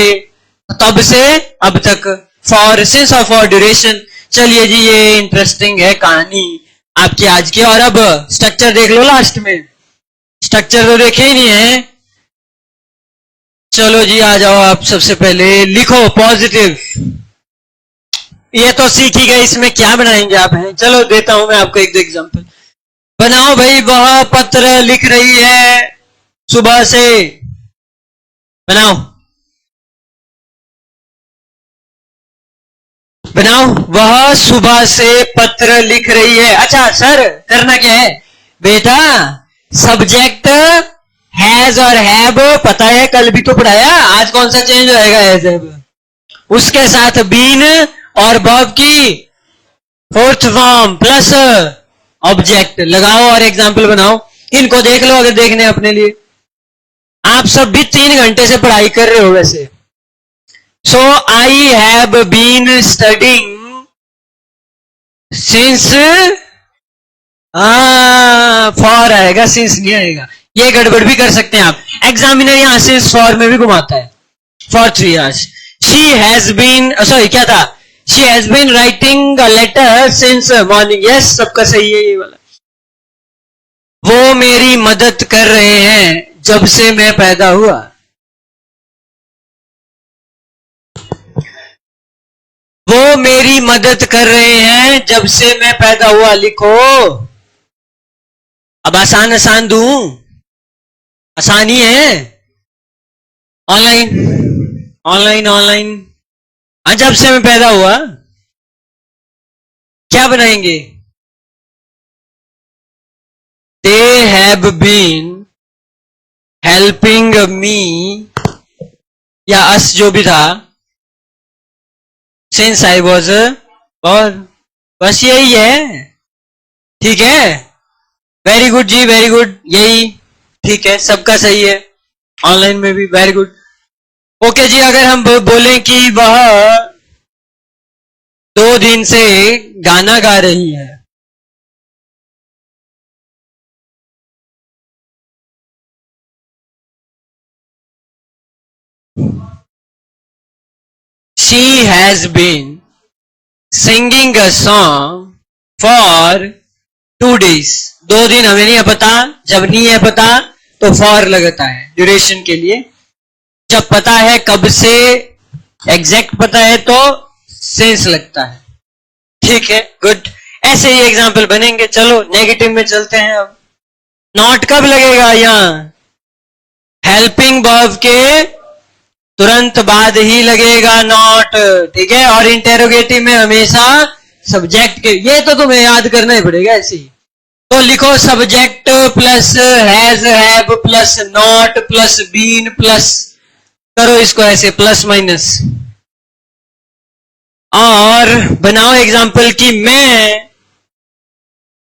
तब से अब तक। फॉर, सिंस और फॉर ड्यूरेशन। चलिए जी, ये इंटरेस्टिंग है कहानी आपकी आज की। और अब स्ट्रक्चर देख लो, लास्ट में स्ट्रक्चर तो देखे ही नहीं है। चलो जी, आ जाओ आप, सबसे पहले लिखो पॉजिटिव, ये तो सीख ही गए, इसमें क्या बनाएंगे आप? हैं, चलो देता हूं मैं आपको एक दो एग्जांपल। बनाओ भाई, वह पत्र लिख रही है सुबह से, बनाओ बनाओ, वह सुबह से पत्र लिख रही है। अच्छा सर, करना क्या है बेटा? सब्जेक्ट हैज और हैव पता है, कल भी तो पढ़ाया, आज कौन सा चेंज होएगा? हैज हैव, उसके साथ बीन और वर्ब की फोर्थ फॉर्म प्लस ऑब्जेक्ट लगाओ और एग्जाम्पल बनाओ। इनको देख लो अगर देखने अपने लिए। आप सब भी 3 घंटे से पढ़ाई कर रहे हो वैसे। So I have been studying since, for आएगा, सिंस नहीं आएगा, ये गड़बड़ भी कर सकते हैं आप। एग्जामिनर यहां सिंस फॉर में भी घुमाता है, for 3 hours. She has been, sorry क्या था, she has been writing a letter since morning. Yes, सबका सही है ये वाला। वो मेरी मदद कर रहे हैं जब से मैं पैदा हुआ। वो मेरी मदद कर रहे हैं जब से मैं पैदा हुआ। लिखो। अब आसान आसान दूं, आसानी है। Online online online. हाँ, जब से मैं पैदा हुआ। क्या बनाएंगे? They have been helping me, या अस जो भी था, सिंस आई वॉज और बस यही है। ठीक है, वेरी गुड जी, वेरी गुड। यही ठीक है, सबका सही है। ऑनलाइन में भी वेरी गुड। ओके जी, अगर हम बोलें कि वह 2 दिन से गाना गा रही है। She has been singing a song for 2 days। 2 दिन हमें नहीं है पता, जब नहीं है पता तो फॉर लगता है ड्यूरेशन के लिए। जब पता है, कब से एग्जैक्ट पता है तो सेंस लगता है। ठीक है, गुड। ऐसे ही एग्जाम्पल बनेंगे। चलो नेगेटिव में चलते हैं। अब नॉट कब लगेगा? यहां हेल्पिंग वर्ब के तुरंत बाद ही लगेगा नॉट। ठीक है, और इंटेरोगेटिव में हमेशा सब्जेक्ट के। ये तो तुम्हें याद करना ही पड़ेगा ऐसे ही। तो लिखो subject plus has have plus not plus been plus, करो इसको ऐसे प्लस माइनस, और बनाओ एग्जाम्पल कि मैं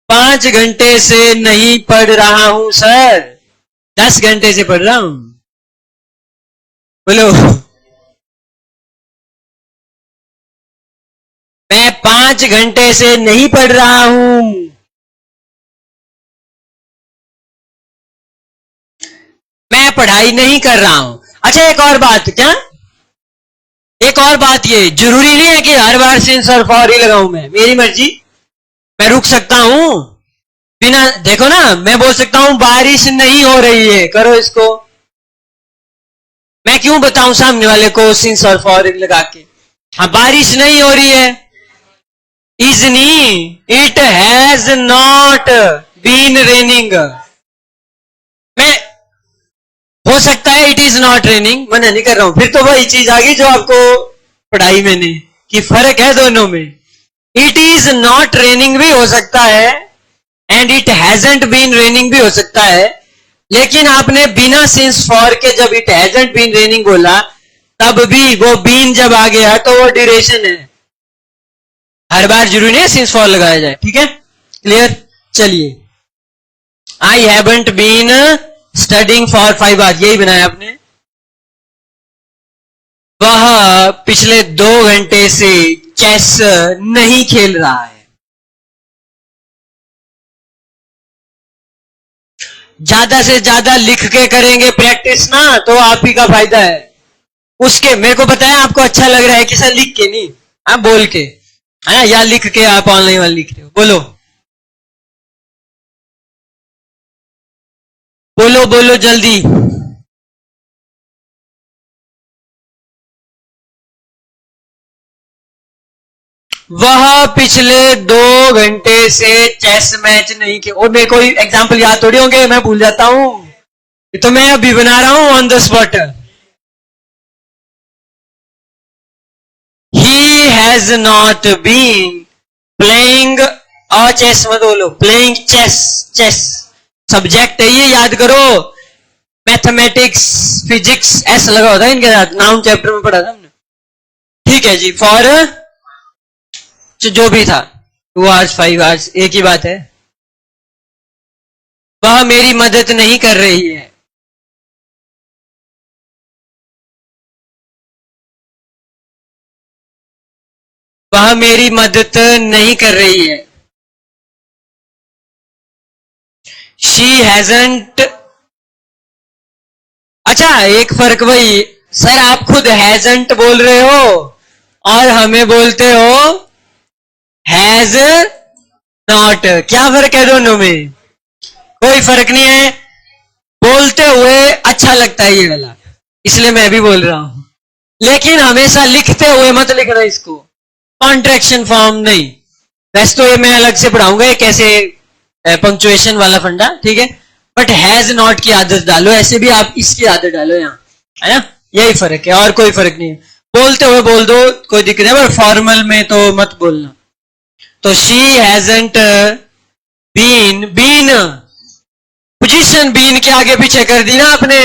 5 घंटे से नहीं पढ़ रहा हूं सर, 10 घंटे से पढ़ रहा हूं। बोलो। मैं 5 घंटे से नहीं पढ़ रहा हूं। मैं पढ़ाई नहीं कर रहा हूं। अच्छा, एक और बात। क्या? एक और बात, ये जरूरी नहीं है कि हर बार सिंस और फॉर ही लगाऊं। मैं, मेरी मर्जी। मैं रुक सकता हूं बिना, देखो ना, मैं बोल सकता हूं बारिश नहीं हो रही है, करो इसको। मैं क्यों बताऊं सामने वाले को सिंस और फॉर लगा के? हाँ, बारिश नहीं हो रही है। इज नी, it has not been raining. मैं, हो सकता है इट इज नॉट रेनिंग, मना नहीं कर रहा हूं। फिर तो वही चीज आ गई जो आपको पढ़ाई में नहीं, कि फर्क है दोनों में। इट इज नॉट रेनिंग भी हो सकता है and it hasn't been raining भी हो सकता है। लेकिन आपने बिना सिंस फॉर के जब इट हैजंट बीन रेनिंग बोला, तब भी वो बीन जब आ गया तो वो ड्यूरेशन है। हर बार जरूरी नहीं सिंस फॉर लगाया जाए। ठीक है, क्लियर? चलिए, I haven't been studying for 5 hours, यही बनाया आपने। वह पिछले 2 घंटे से चेस नहीं खेल रहा है। ज्यादा से ज्यादा लिख के करेंगे प्रैक्टिस ना, तो आप ही का फायदा है। उसके मेरे को पता है आपको अच्छा लग रहा है कि सर लिख के नहीं, हाँ बोल के, है ना, या लिख के आप ऑनलाइन वाला लिख रहे हो। बोलो बोलो बोलो जल्दी। वह पिछले 2 घंटे से चेस मैच नहीं किया। और मेरे को एग्जाम्पल याद थोड़ी होंगे, मैं भूल जाता हूं। ये तो मैं अभी बना रहा हूं on the spot. He has not been playing a chess, मत बोलो, प्लेइंग चेस। चेस सब्जेक्ट है, ये याद करो। मैथमेटिक्स, फिजिक्स, एस लगा होता है इनके साथ, नाउन चैप्टर में पढ़ा था हमने। ठीक है जी, फॉर जो भी था, 2 आवर्स 5 आवर्स एक ही बात है। वह मेरी मदद नहीं कर रही है। वह मेरी मदद नहीं कर रही है। She hasn't. अच्छा, एक फर्क भाई, सर आप खुद हैजंट बोल रहे हो और हमें बोलते हो हैज नॉट। क्या फर्क है दोनों में? कोई फर्क नहीं है। बोलते हुए अच्छा लगता है ये वाला, इसलिए मैं भी बोल रहा हूं। लेकिन हमेशा लिखते हुए मत लिखना इसको। कॉन्ट्रैक्शन फॉर्म नहीं, वैसे तो ये मैं अलग से पढ़ाऊंगा ये कैसे पंक्चुएशन वाला फंडा, ठीक है, बट हैज नॉट की आदत डालो, ऐसे भी आप इसकी आदत डालो यहाँ, है ना, यही फर्क है और कोई फर्क नहीं है। बोलते हुए बोल दो कोई दिक्कत नहीं, पर फॉर्मल में तो मत बोलना। तो she hasn't been, been position been के आगे पीछे कर दी ना आपने।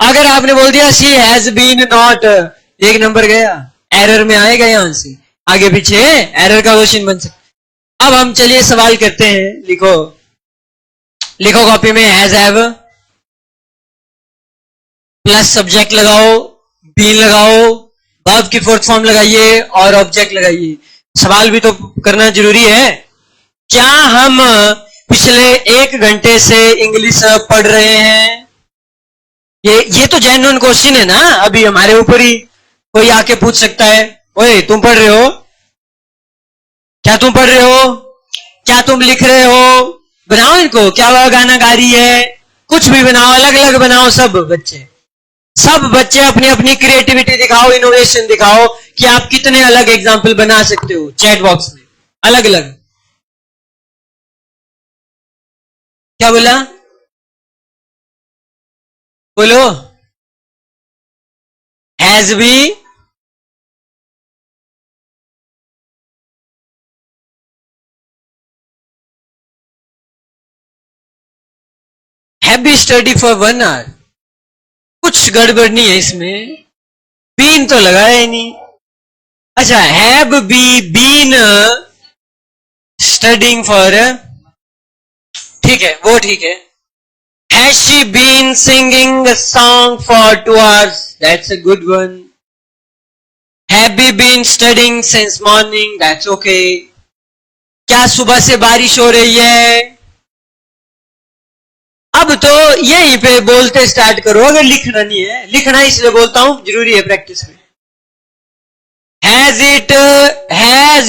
अगर आपने बोल दिया शी हैज बीन नॉट, एक नंबर गया, एरर में आएगा यहां से, आगे पीछे एरर का क्वेश्चन बन सकता। अब हम चलिए सवाल करते हैं, लिखो लिखो कॉपी में, हैज हैव प्लस सब्जेक्ट लगाओ, बीन लगाओ, वर्ब की फोर्थ फॉर्म लगाइए और ऑब्जेक्ट लगाइए। सवाल भी तो करना जरूरी है। क्या हम पिछले 1 घंटे से इंग्लिश पढ़ रहे हैं? ये तो जेन्युइन क्वेश्चन है ना, अभी हमारे ऊपर ही कोई आके पूछ सकता है, ओए तुम पढ़ रहे हो क्या, तुम पढ़ रहे हो क्या, तुम लिख रहे हो, बनाओ इनको, क्या वह गाना गा रही है, कुछ भी बनाओ, अलग अलग बनाओ। सब बच्चे अपनी अपनी क्रिएटिविटी दिखाओ, इनोवेशन दिखाओ कि आप कितने अलग एग्जाम्पल बना सकते हो चैट बॉक्स में, अलग अलग। क्या बोला, बोलो, has be, have be study for 1 hour, कुछ गड़बड़ नहीं है इसमें, बीन तो लगाया ही नहीं। अच्छा, have be been studying for, ठीक है वो ठीक है। Has she been singing a song for 2 hours, that's a good one. Have be been studying since morning, that's okay. क्या सुबह से बारिश हो रही है? अब तो यहीं पे बोलते स्टार्ट करो, अगर लिखना नहीं है, लिखना इसलिए बोलता हूं जरूरी है प्रैक्टिस में। Has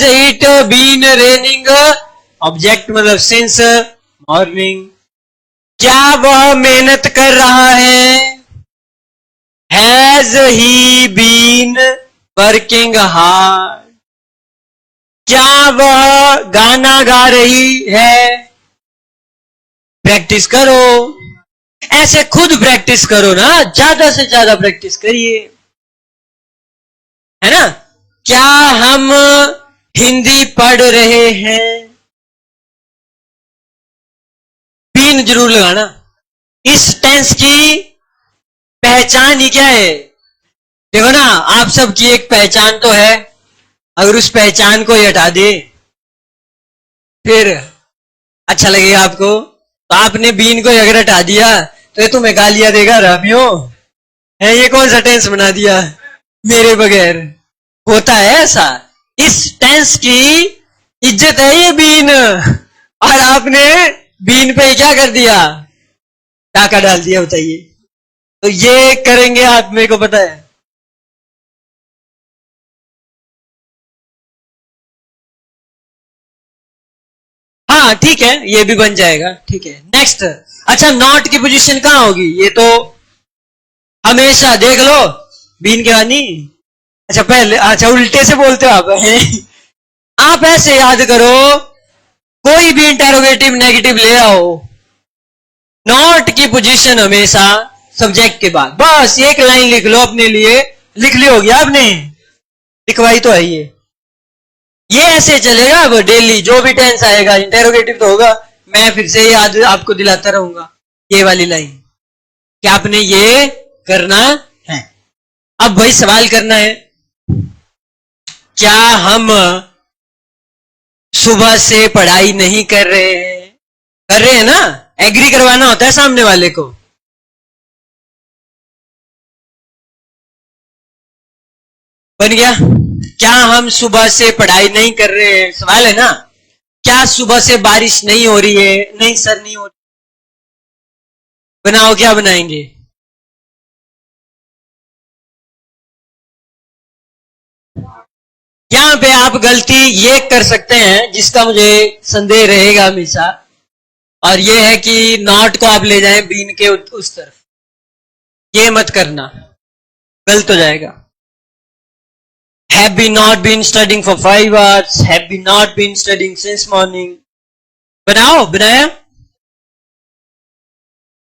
it been raining, object मतलब सिंस मॉर्निंग। क्या वह मेहनत कर रहा है? Has he been working hard. क्या वह गाना गा रही है? प्रैक्टिस करो, ऐसे खुद प्रैक्टिस करो ना, ज्यादा से ज्यादा प्रैक्टिस करिए, है ना। क्या हम हिंदी पढ़ रहे हैं? बीन जरूर लगाना। इस टेंस की पहचान ही क्या है? देखो ना, आप सबकी एक पहचान तो है, अगर उस पहचान को ही हटा दे फिर अच्छा लगेगा आपको? तो आपने बीन को अगर हटा दिया तो ये तुम्हें गालियां देगा, रामियो है ये कौन सा टेंस बना दिया मेरे बगैर, होता है ऐसा। इस टेंस की इज्जत है ये बीन, और आपने बीन पे क्या कर दिया, टाका डाल दिया, बताइए। तो ये करेंगे आप, मेरे को पता है। हाँ ठीक है, ये भी बन जाएगा, ठीक है। नेक्स्ट, अच्छा नॉट की पोजीशन कहां होगी? ये तो हमेशा देख लो, बीन के वानी। अच्छा पहले, अच्छा उल्टे से बोलते हो आप आप ऐसे याद करो, कोई भी इंटेरोगेटिव नेगेटिव ले आओ, नॉट की पोजीशन हमेशा सब्जेक्ट के बाद, बस एक लाइन लिख लो अपने लिए, लिख ली होगी आपने, लिखवाई तो है ये ऐसे चलेगा अब डेली, जो भी टेंस आएगा इंटेरोगेटिव तो होगा, मैं फिर से याद आपको दिलाता रहूंगा ये वाली लाइन, कि आपने ये करना है। अब भाई सवाल करना है, क्या हम सुबह से पढ़ाई नहीं कर रहे हैं? कर रहे हैं ना, एग्री करवाना होता है सामने वाले को। बन गया, क्या हम सुबह से पढ़ाई नहीं कर रहे हैं, सवाल है ना। क्या सुबह से बारिश नहीं हो रही है? नहीं सर नहीं हो रही। बनाओ, क्या बनाएंगे? यहां पे आप गलती ये कर सकते हैं, जिसका मुझे संदेह रहेगा हमेशा, और ये है कि नॉट को आप ले जाएं बीन के उस तरफ, ये मत करना, गलत हो जाएगा। Have we not been studying for 5 hours? Have we not been studying since morning? बनाओ, बनाया?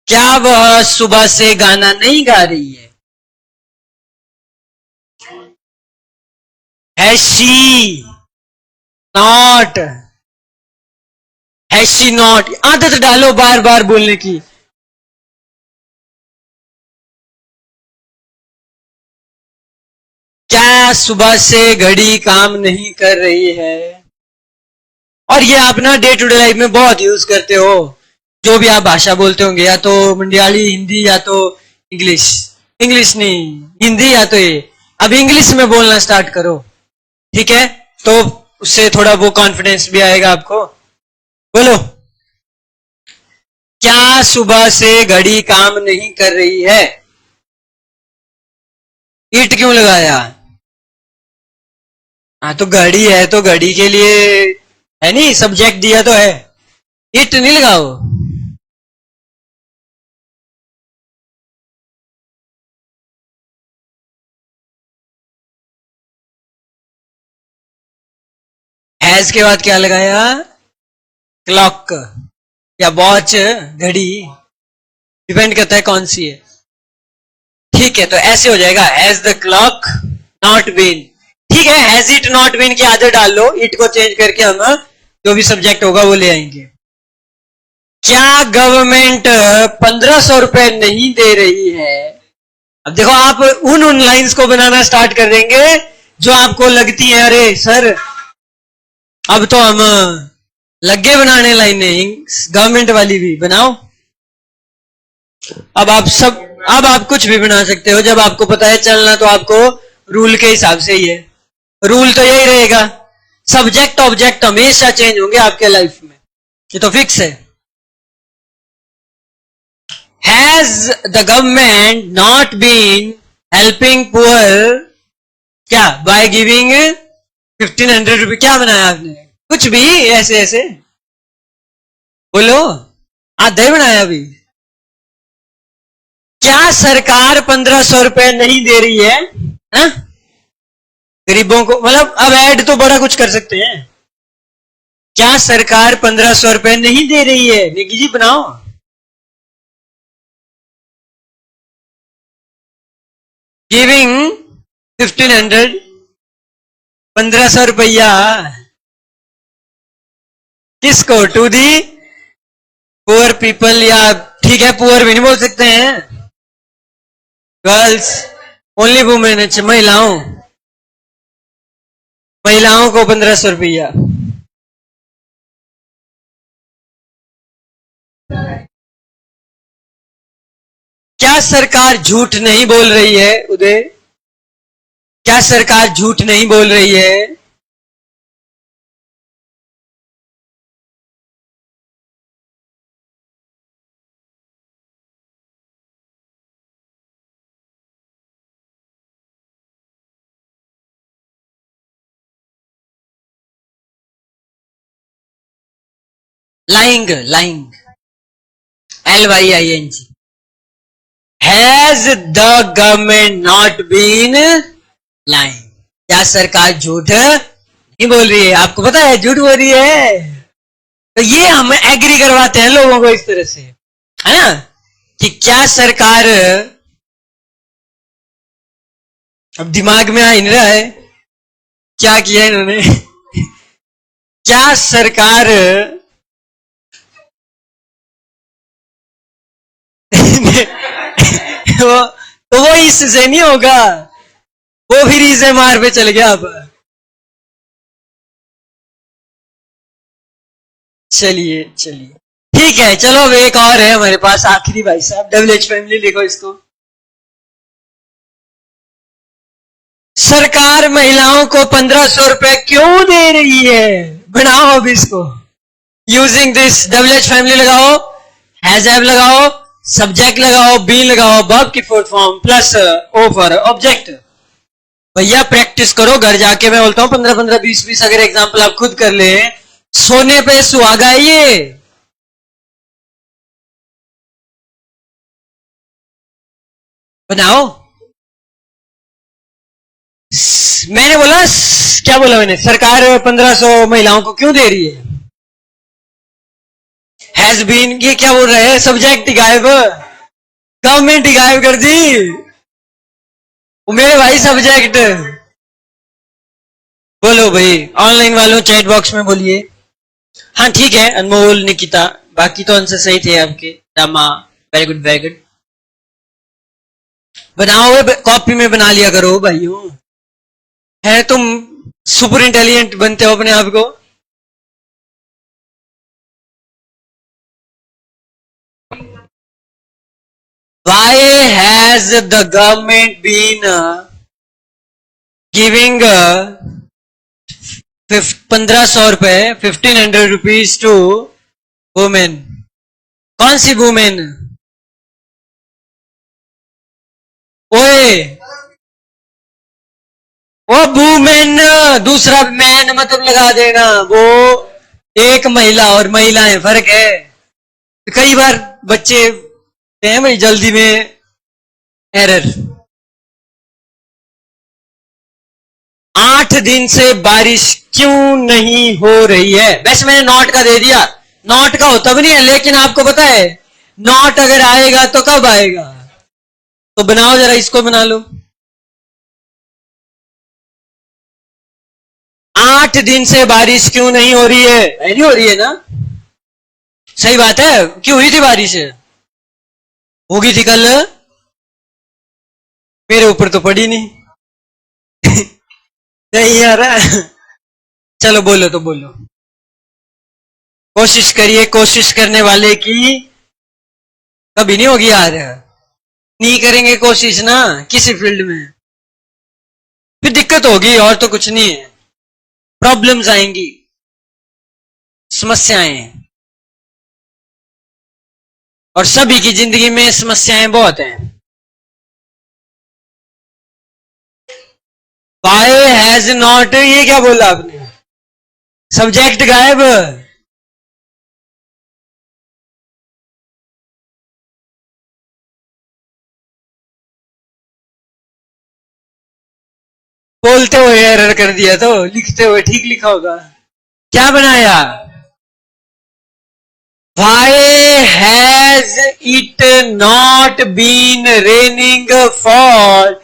क्या वह सुबह से गाना नहीं गा रही है? Has she not? Has she not? आदत डालो बार बार बोलने की. क्या सुबह से घड़ी काम नहीं कर रही है? और ये आप ना डे टू डे लाइफ में बहुत यूज करते हो. जो भी आप भाषा बोलते होंगे, या तो मंडियाली हिंदी या तो इंग्लिश. इंग्लिश नहीं, हिंदी या तो ये. अब इंग्लिश में बोलना स्टार्ट करो, ठीक है? तो उससे थोड़ा वो कॉन्फिडेंस भी आएगा आपको. बोलो, क्या सुबह से घड़ी काम नहीं कर रही है? ईट क्यों लगाया? हाँ, तो घड़ी है तो घड़ी के लिए है नहीं, सब्जेक्ट दिया तो है. ईट नहीं लगाओ. हैज के बाद क्या लगाया? क्लॉक या वॉच, घड़ी, डिपेंड करता है कौन सी है. ठीक है, तो ऐसे हो जाएगा, has the clock not been. ठीक है, हैज इट नॉट बीन की आदत डाल लो, इट को चेंज करके हम जो भी सब्जेक्ट होगा वो ले आएंगे. क्या गवर्नमेंट 1500 रुपए नहीं दे रही है? अब देखो, आप उन लाइंस को बनाना स्टार्ट कर देंगे जो आपको लगती है अरे सर अब तो हम लगे बनाने लाइनें, गवर्नमेंट वाली भी बनाओ. अब आप कुछ भी बना सकते हो. जब आपको पता है चलना तो आपको रूल के हिसाब से ही है. रूल तो यही रहेगा, सब्जेक्ट ऑब्जेक्ट हमेशा चेंज होंगे आपके लाइफ में, ये तो फिक्स है. Has the government not been helping poor? क्या बाय गिविंग 1500 रुपये? क्या बनाया आपने? कुछ भी ऐसे ऐसे बोलो, आधा ही बनाया अभी. क्या सरकार 1500 रुपए नहीं दे रही है? हा? गरीबों को, मतलब अब ऐड तो बड़ा कुछ कर सकते हैं. क्या सरकार 1500 रुपए नहीं दे रही है? निकी जी बनाओ. गिविंग 1500, 1500 रुपया किसको? To the poor people. या ठीक है, पुअर भी नहीं बोल सकते हैं. गर्ल्स, ओनली वुमेन, अच्छा महिलाओं, महिलाओं को 1500 रुपया. क्या सरकार झूठ नहीं बोल रही है उदय? क्या सरकार झूठ नहीं बोल रही है? Lying, lying, LYING. Has the government not been lying? क्या सरकार झूठ नहीं बोल रही है? आपको पता है झूठ बोल रही है. तो ये हम एग्री करवाते हैं लोगों को इस तरह से, है ना, कि क्या सरकार, अब दिमाग में आ ही नहीं रहा है क्या किया इन्होंने. क्या सरकार तो वो इससे नहीं होगा, वो फिर इसे मार पे चल गया. अब चलिए चलिए, ठीक है, चलो अब एक और है हमारे पास आखिरी. भाई साहब, डब्ल्यूएच फैमिली लिखो इसको. सरकार महिलाओं को 1500 रुपए क्यों दे रही है? बनाओ अब इसको. यूजिंग दिस डब्ल्यूएच फैमिली लगाओ, हैज हैव लगाओ, सब्जेक्ट लगाओ, बी लगाओ, वर्ब की fourth form plus O for object. भैया प्रैक्टिस करो घर जाके. मैं बोलता हूं 15-15, 20-20 अगर एग्जाम्पल आप खुद कर ले. सोने पे सुहागा ये. बनाओ. मैंने बोला क्या बोला मैंने, सरकार 1500 महिलाओं को क्यों दे रही है? हैज बीन, ये क्या बोल रहे हैं? सब्जेक्ट गायब, गवर्नमेंट ही गायब कर दी। वो मेरे भाई सब्जेक्ट। बोलो भाई ऑनलाइन वालों, चैट बॉक्स में बोलिए। हाँ ठीक है अनमोल, निकिता, बाकी तो आंसर सही थे आपके। Rama, very good very good. बनाओ, कॉपी में बना लिया करो भाइयों, है तुम सुपर इंटेलिजेंट बनते हो अपने आप को। Why has the government been giving 1500 रुपए, 1500 रुपीज टू वुमेन? कौन सी वुमेन? ओए वो वुमेन, दूसरा मैन मतलब लगा देना, वो एक महिला और महिलाएं फर्क है। कई बार बच्चे हैं भाई जल्दी में एरर। 8 दिन से बारिश क्यों नहीं हो रही है? वैसे मैंने नॉट का दे दिया, नॉट का होता भी नहीं है, लेकिन आपको पता है नॉट अगर आएगा तो कब आएगा? तो बनाओ जरा, इसको बना लो। 8 दिन से बारिश क्यों नहीं हो रही है? नहीं हो रही है ना? सही बात है, क्यों हुई थी बारिश? होगी थी कल, मेरे ऊपर तो पड़ी नहीं। नहीं यार, चलो बोलो तो बोलो, कोशिश करिए, कोशिश करने वाले की कभी नहीं होगी यार। नहीं करेंगे कोशिश ना किसी फील्ड में, फिर दिक्कत होगी, और तो कुछ नहीं है। प्रॉब्लम्स आएंगी, समस्याएं, और सभी की जिंदगी में समस्याएं बहुत हैं। Why has not, ये क्या बोला आपने? सब्जेक्ट गायब। बोलते हुए एरर कर दिया, तो लिखते हुए ठीक लिखा होगा। क्या बनाया? Why has it not been raining for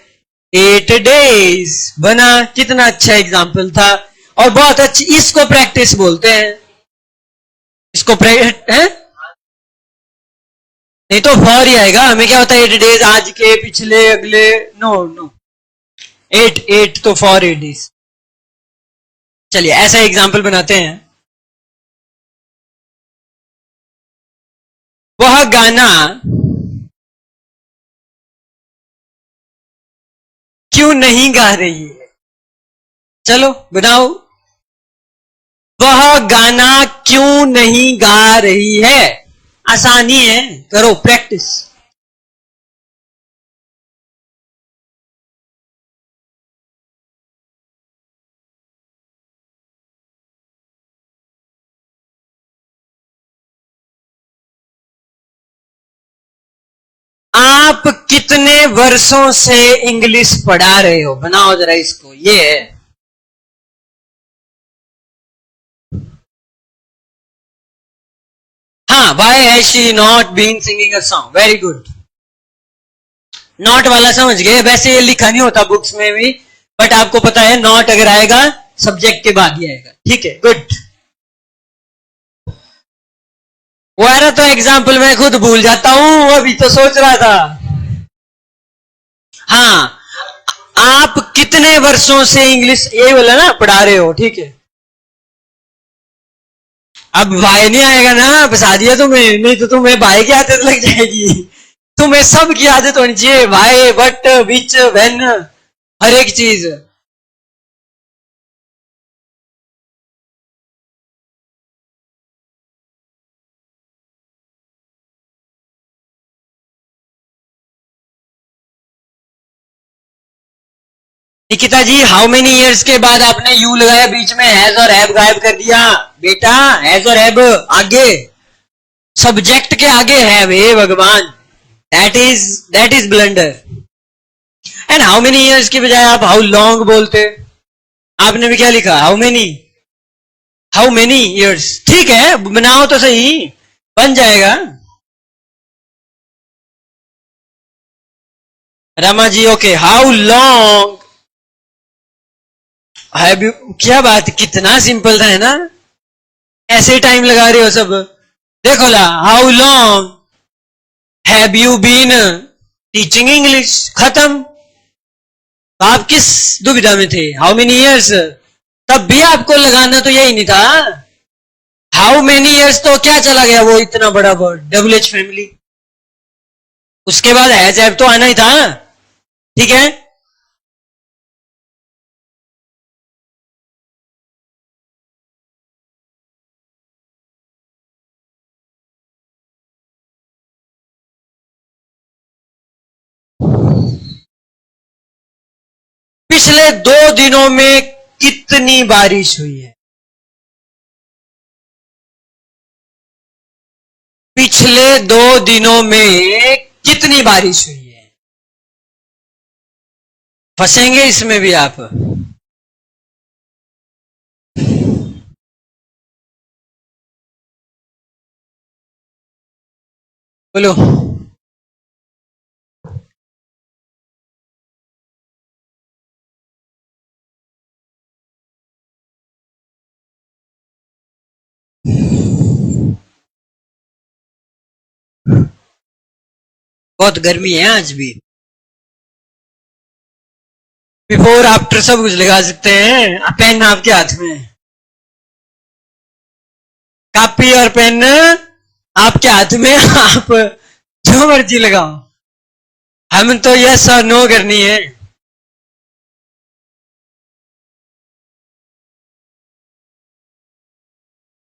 8 days? बना, कितना अच्छा एग्जाम्पल था और बहुत अच्छी। इसको प्रैक्टिस बोलते हैं, इसको है? नहीं तो फॉर ही आएगा, हमें क्या होता है 8 डेज, आज के, पिछले, अगले, नो नो, 8 तो फॉर 8 डेज। चलिए ऐसा एग्जाम्पल बनाते हैं। वह गाना क्यों नहीं गा रही है? चलो बनाओ, वह गाना क्यों नहीं गा रही है? आसानी है, करो प्रैक्टिस। आप कितने वर्षों से इंग्लिश पढ़ा रहे हो? बनाओ जरा इसको, ये है। हाँ, why has she not been singing a song? Very good, not वाला समझ गए। वैसे ये लिखा नहीं होता बुक्स में भी, बट आपको पता है नॉट अगर आएगा सब्जेक्ट के बाद ही आएगा, ठीक है, गुड। वो आ रहा तो एग्जाम्पल मैं खुद भूल जाता हूं, अभी तो सोच रहा था। हाँ, आप कितने वर्षों से इंग्लिश, ये बोला ना, पढ़ा रहे हो, ठीक है। अब भाई नहीं आएगा ना, फंसा दिया तुम्हें, नहीं तो तुम्हें भाई की आदत लग जाएगी। तुम्हें सब की आदत होनी चाहिए, भाई, बट, विच, व्हेन, हर एक चीज। निकिता जी, हाउ मेनी इयर्स के बाद आपने यू लगाया बीच में, हैज और हैव गायब कर दिया? बेटा हैज और हैव आगे, सब्जेक्ट के आगे है, वे भगवान, that is blunder. And how many years की बजाय आप हाउ लॉन्ग बोलते। आपने भी क्या लिखा, हाउ मेनी ईयर्स। ठीक है, बनाओ तो सही, बन जाएगा। Rama ji okay, how long have you. क्या बात, कितना सिंपल था, है ना? ऐसे ही टाइम लगा रहे हो सब। देखो ला, how long have you been teaching English, खत्म। आप किस दुविधा में थे, हाउ मेनी ईयर्स, तब भी आपको लगाना तो यही नहीं था। हाउ मेनी ईयर्स तो क्या चला गया वो इतना बड़ा वर्ड, डबल एच फैमिली। उसके बाद हैज हैव तो आना ही था। ठीक है, पिछले 2 दिनों में कितनी बारिश हुई है? पिछले 2 दिनों में कितनी बारिश हुई है? फंसेंगे इसमें भी आप। बोलो। बहुत गर्मी है आज भी। बिफोर आफ्टर सब कुछ लगा सकते हैं, पेन आपके हाथ में है। कॉपी और पेन आपके हाथ में, आप जो मर्जी लगाओ। हम तो यस और नो करनी है।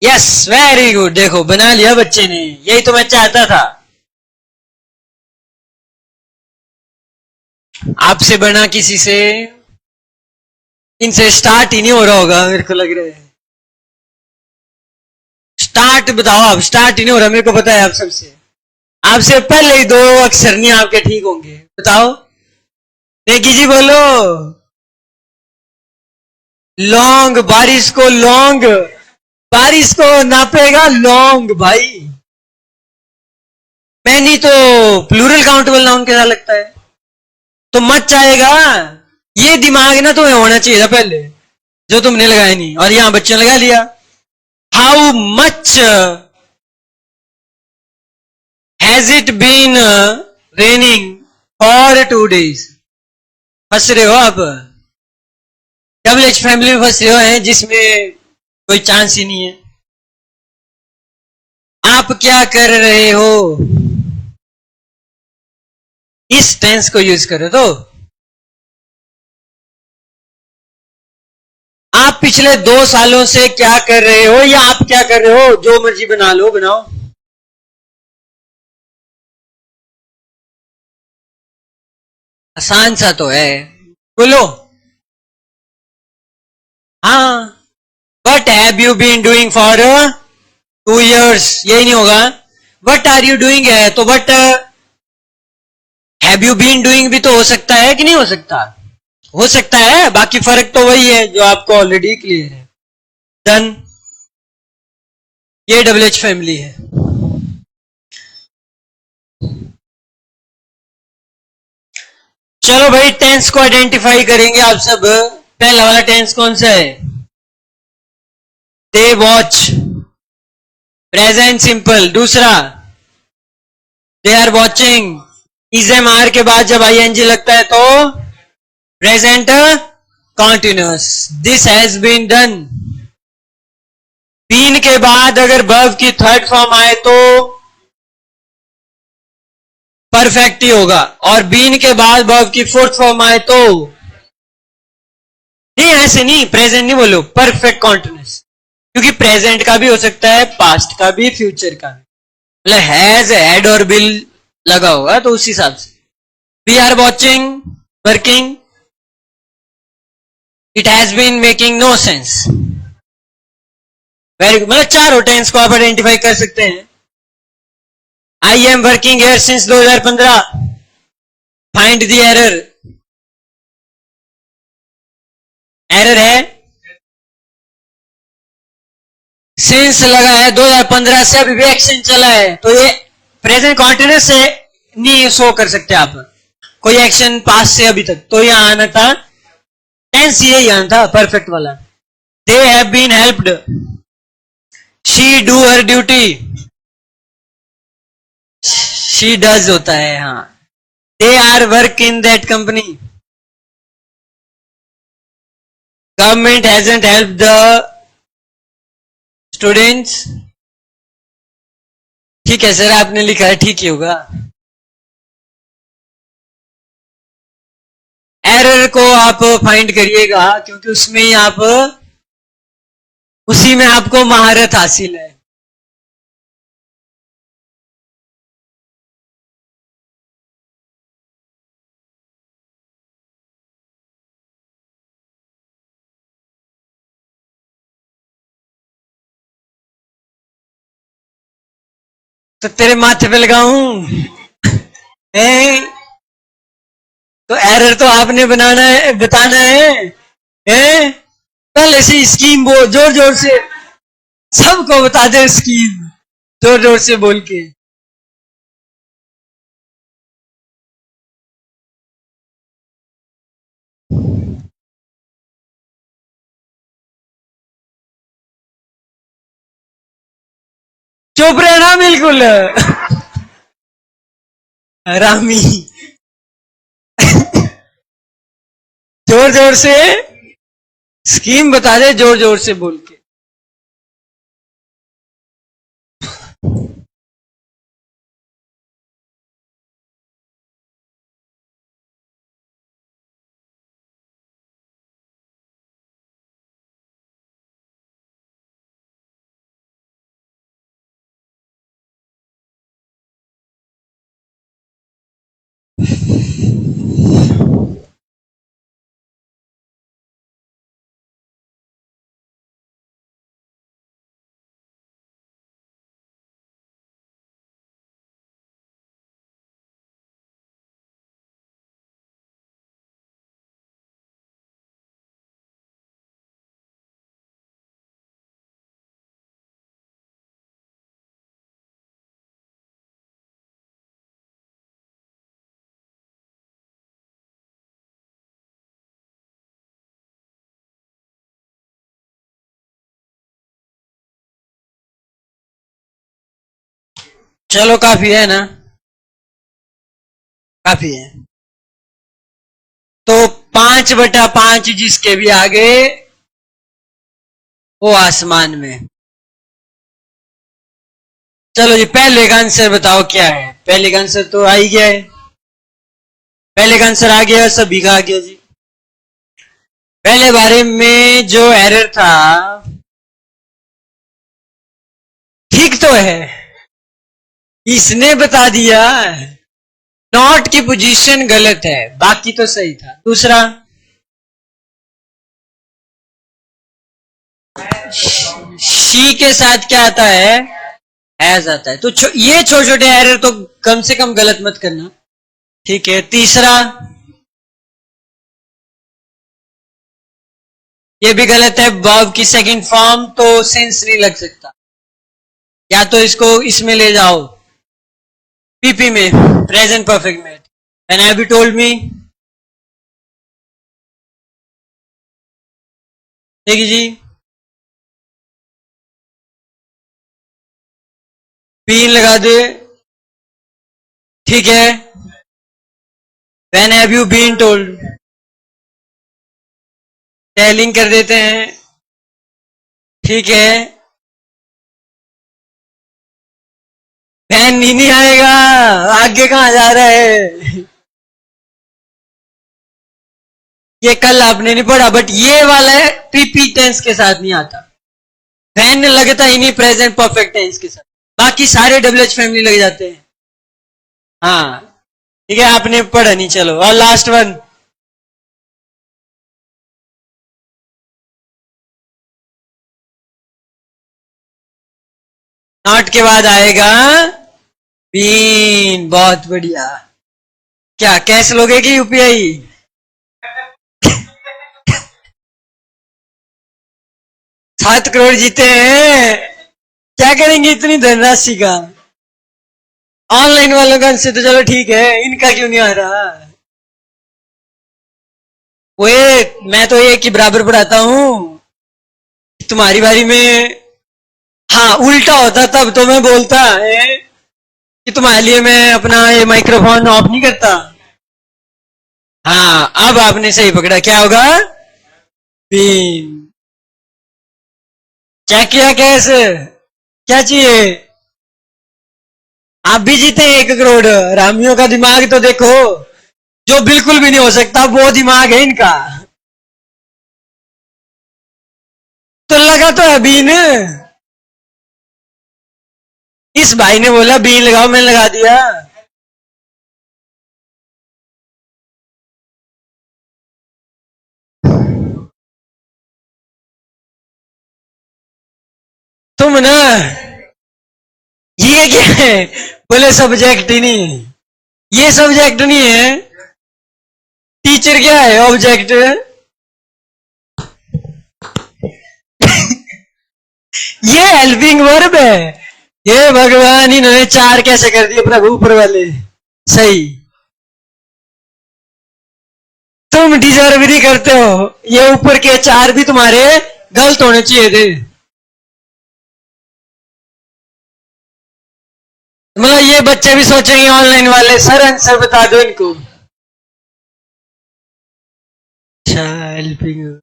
Yes, very good. देखो बना लिया बच्चे ने, यही तो मैं चाहता था। आपसे बना किसी से, इनसे स्टार्ट ही नहीं हो रहा होगा मेरे को लग रहा है। स्टार्ट बताओ, आप स्टार्ट ही नहीं हो रहा, मेरे को पता है। आप सबसे, आपसे पहले ही 2 अक्षर नहीं आपके ठीक होंगे। बताओ, नेकी जी बोलो। लॉन्ग, बारिश को लॉन्ग, बारिश को नापेगा लॉन्ग भाई। मैनी तो प्लूरल काउंटेबल नाउन कैसा लगता है? तो मच आएगा। ये दिमाग ना तुम्हें होना चाहिए था पहले, जो तुमने लगाया नहीं, और यहां बच्चों ने लगा लिया। How much has it been raining for 2 days। फंस रहे हो आप, डबल एच फैमिली में फंस रहे हो, हैं जिसमें कोई चांस ही नहीं है। आप क्या कर रहे हो, इस टेंस को यूज करो। तो आप पिछले 2 सालों से क्या कर रहे हो, या आप क्या कर रहे हो, जो मर्जी बना लो, बनाओ। आसान सा तो है, बोलो। हाँ, what have you been doing for 2 years, यही नहीं होगा। वट आर यू डूइंग है तो what have you been doing भी तो हो सकता है कि नहीं हो सकता? हो सकता है, बाकी फर्क तो वही है जो आपको ऑलरेडी क्लियर है। डन, ये डबल एच फैमिली है। चलो भाई, टेंस को आइडेंटिफाई करेंगे आप सब। पहला वाला टेंस कौन सा है? They watch, present simple. दूसरा, they are watching, is am are के बाद जब आई एन जी लगता है तो present continuous. This has been done. Been के बाद अगर वर्ब की थर्ड फॉर्म आए तो परफेक्ट ही होगा, और बीन के बाद वर्ब की फोर्थ फॉर्म आए तो नहीं, ऐसे नहीं, प्रेजेंट नहीं बोलो, परफेक्ट कॉन्टिन्यूस। क्योंकि प्रेजेंट का भी हो सकता है, पास्ट का भी, फ्यूचर का भी। मतलब हैज, हैड और विल लगा होगा तो उस हिसाब से। We are watching, working, it has been making no sense. Very good, मतलब 4 टेंस को आप आइडेंटिफाई कर सकते हैं। I am working here since 2015, find the error. Error है, सिंस लगा है 2015 से अभी भी एक्शन चला है, तो ये प्रेजेंट कॉन्टिन्यूस से नहीं शो कर सकते आप कोई एक्शन पास से अभी तक। तो यहां आना था टेंस, यही आना था परफेक्ट वाला। They have been helped, she do her duty, she does होता है। हाँ, they are work in that company, government hasn't help the students. ठीक है सर, आपने लिखा है, ठीक ही होगा। एरर को आप फाइंड करिएगा, क्योंकि उसमें ही आप, उसी में आपको महारत हासिल है। तो तेरे माथे पे लगाऊं? तो एरर तो आपने बनाना है, बताना है, पहले से स्कीम जोर जोर से सबको बता दे, स्कीम जोर जोर से बोल के। चुप रहना बिल्कुल। रामी, जोर जोर से स्कीम बता दे, जोर जोर से बोल के। चलो काफी है ना, काफी है। तो 5/5 जिसके भी आगे वो आसमान में। चलो जी, पहले का आंसर बताओ क्या है। पहले का आंसर तो आ ही गया है, पहले का आंसर आ गया, सभी का आ गया जी। पहले बारे में जो एरर था ठीक तो है, इसने बता दिया नॉट की पोजीशन गलत है, बाकी तो सही था। दूसरा, शी के साथ क्या आता है, हैज आता है। तो ये छोटे छोटे एरर तो कम से कम गलत मत करना, ठीक है। तीसरा, ये भी गलत है, वर्ब की सेकंड फॉर्म तो सेंस नहीं लग सकता, या तो इसको इसमें ले जाओ पीपी में, प्रेजेंट परफेक्ट में। And have you told me, देखिए जी, बीन लगा दे, ठीक है। When have you been told, telling कर देते हैं, ठीक है। फैन नहीं आएगा, आगे कहां जा रहा है, ये कल आपने नहीं पढ़ा, बट ये वाला है पीपी टेंस के साथ नहीं आता। फैन लगता ही नहीं प्रेजेंट परफेक्ट टेंस के साथ, बाकी सारे डब्ल्यूएच फैमिली लग जाते हैं। हाँ, ठीक है, आपने पढ़ा नहीं। चलो, और लास्ट वन, नॉट के बाद आएगा बीन। बहुत बढ़िया। क्या कैश लोगे कि यूपीआई? 7 करोड़ जीते हैं, क्या करेंगे इतनी धनराशि का? ऑनलाइन वालों का से तो चलो ठीक है, इनका क्यों नहीं आ रहा? वो मैं तो एक ही बराबर पढ़ाता हूं, तुम्हारी बारी में हाँ उल्टा होता तब तो मैं बोलता है कि तुम्हारे लिए मैं अपना ये माइक्रोफोन ऑफ नहीं करता। हाँ अब आपने सही पकड़ा, क्या होगा? बीन। क्या किया? कैसे? क्या चाहिए? आप भी जीते 1 करोड़। रामियों का दिमाग तो देखो, जो बिल्कुल भी नहीं हो सकता वो दिमाग है इनका। तो लगा तो है बीन। इस भाई ने बोला बीन लगाओ, मैंने लगा दिया। तुम ना, ये क्या है? बोले सब्जेक्ट ही नहीं है। ये सब्जेक्ट नहीं है, टीचर क्या है? ऑब्जेक्ट। ये हेल्पिंग वर्ब है। ये भगवान, इन्होंने 4 कैसे कर दिए प्रभु ऊपर वाले? सही। तुम डिजर्व नहीं करते हो, ये ऊपर के 4 भी तुम्हारे गलत होने चाहिए थे। मतलब ये बच्चे भी सोचेंगे ऑनलाइन वाले, सर आंसर बता दो इनको। अच्छा हेल्पिंग।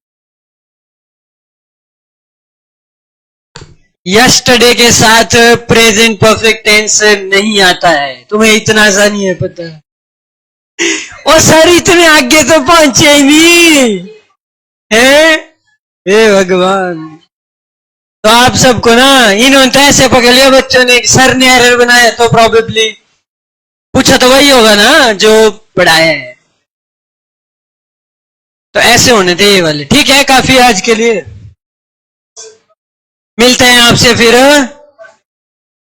यस्टरडे के साथ प्रेजेंट परफेक्ट टेंस नहीं आता है, तुम्हें इतना सा नहीं है पता? ओ सर इतने आगे तो पहुंचे ही नहीं है। हे भगवान। तो आप सबको ना, इन्होंने तो ऐसे पकड़ लिया बच्चों ने, सर ने एरर बनाया तो प्रॉबेबली पूछा तो वही होगा ना जो पढ़ाया है। तो ऐसे होने थे ये वाले। ठीक है, काफी आज के लिए, मिलते हैं आपसे फिर।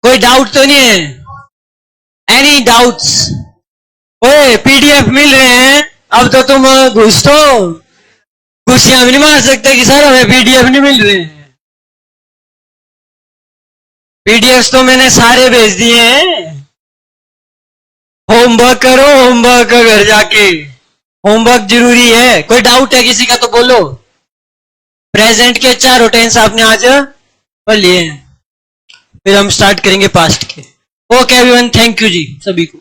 कोई डाउट तो नहीं है? Any doubts? ओए पीडीएफ मिल रहे हैं, अब तो तुम घुस तो घुसियां भी नहीं मार सकते कि सर हमें पीडीएफ नहीं मिल रहे हैं। पीडीएफ तो मैंने सारे भेज दिए हैं। होमवर्क करो, होमवर्क घर जाके, होमवर्क जरूरी है। कोई डाउट है किसी का तो बोलो। प्रेजेंट के 4 टेंस आपने आज पढ़ लिए हैं, फिर हम स्टार्ट करेंगे पास्ट के। ओके एवरीवन, थैंक यू जी सभी को।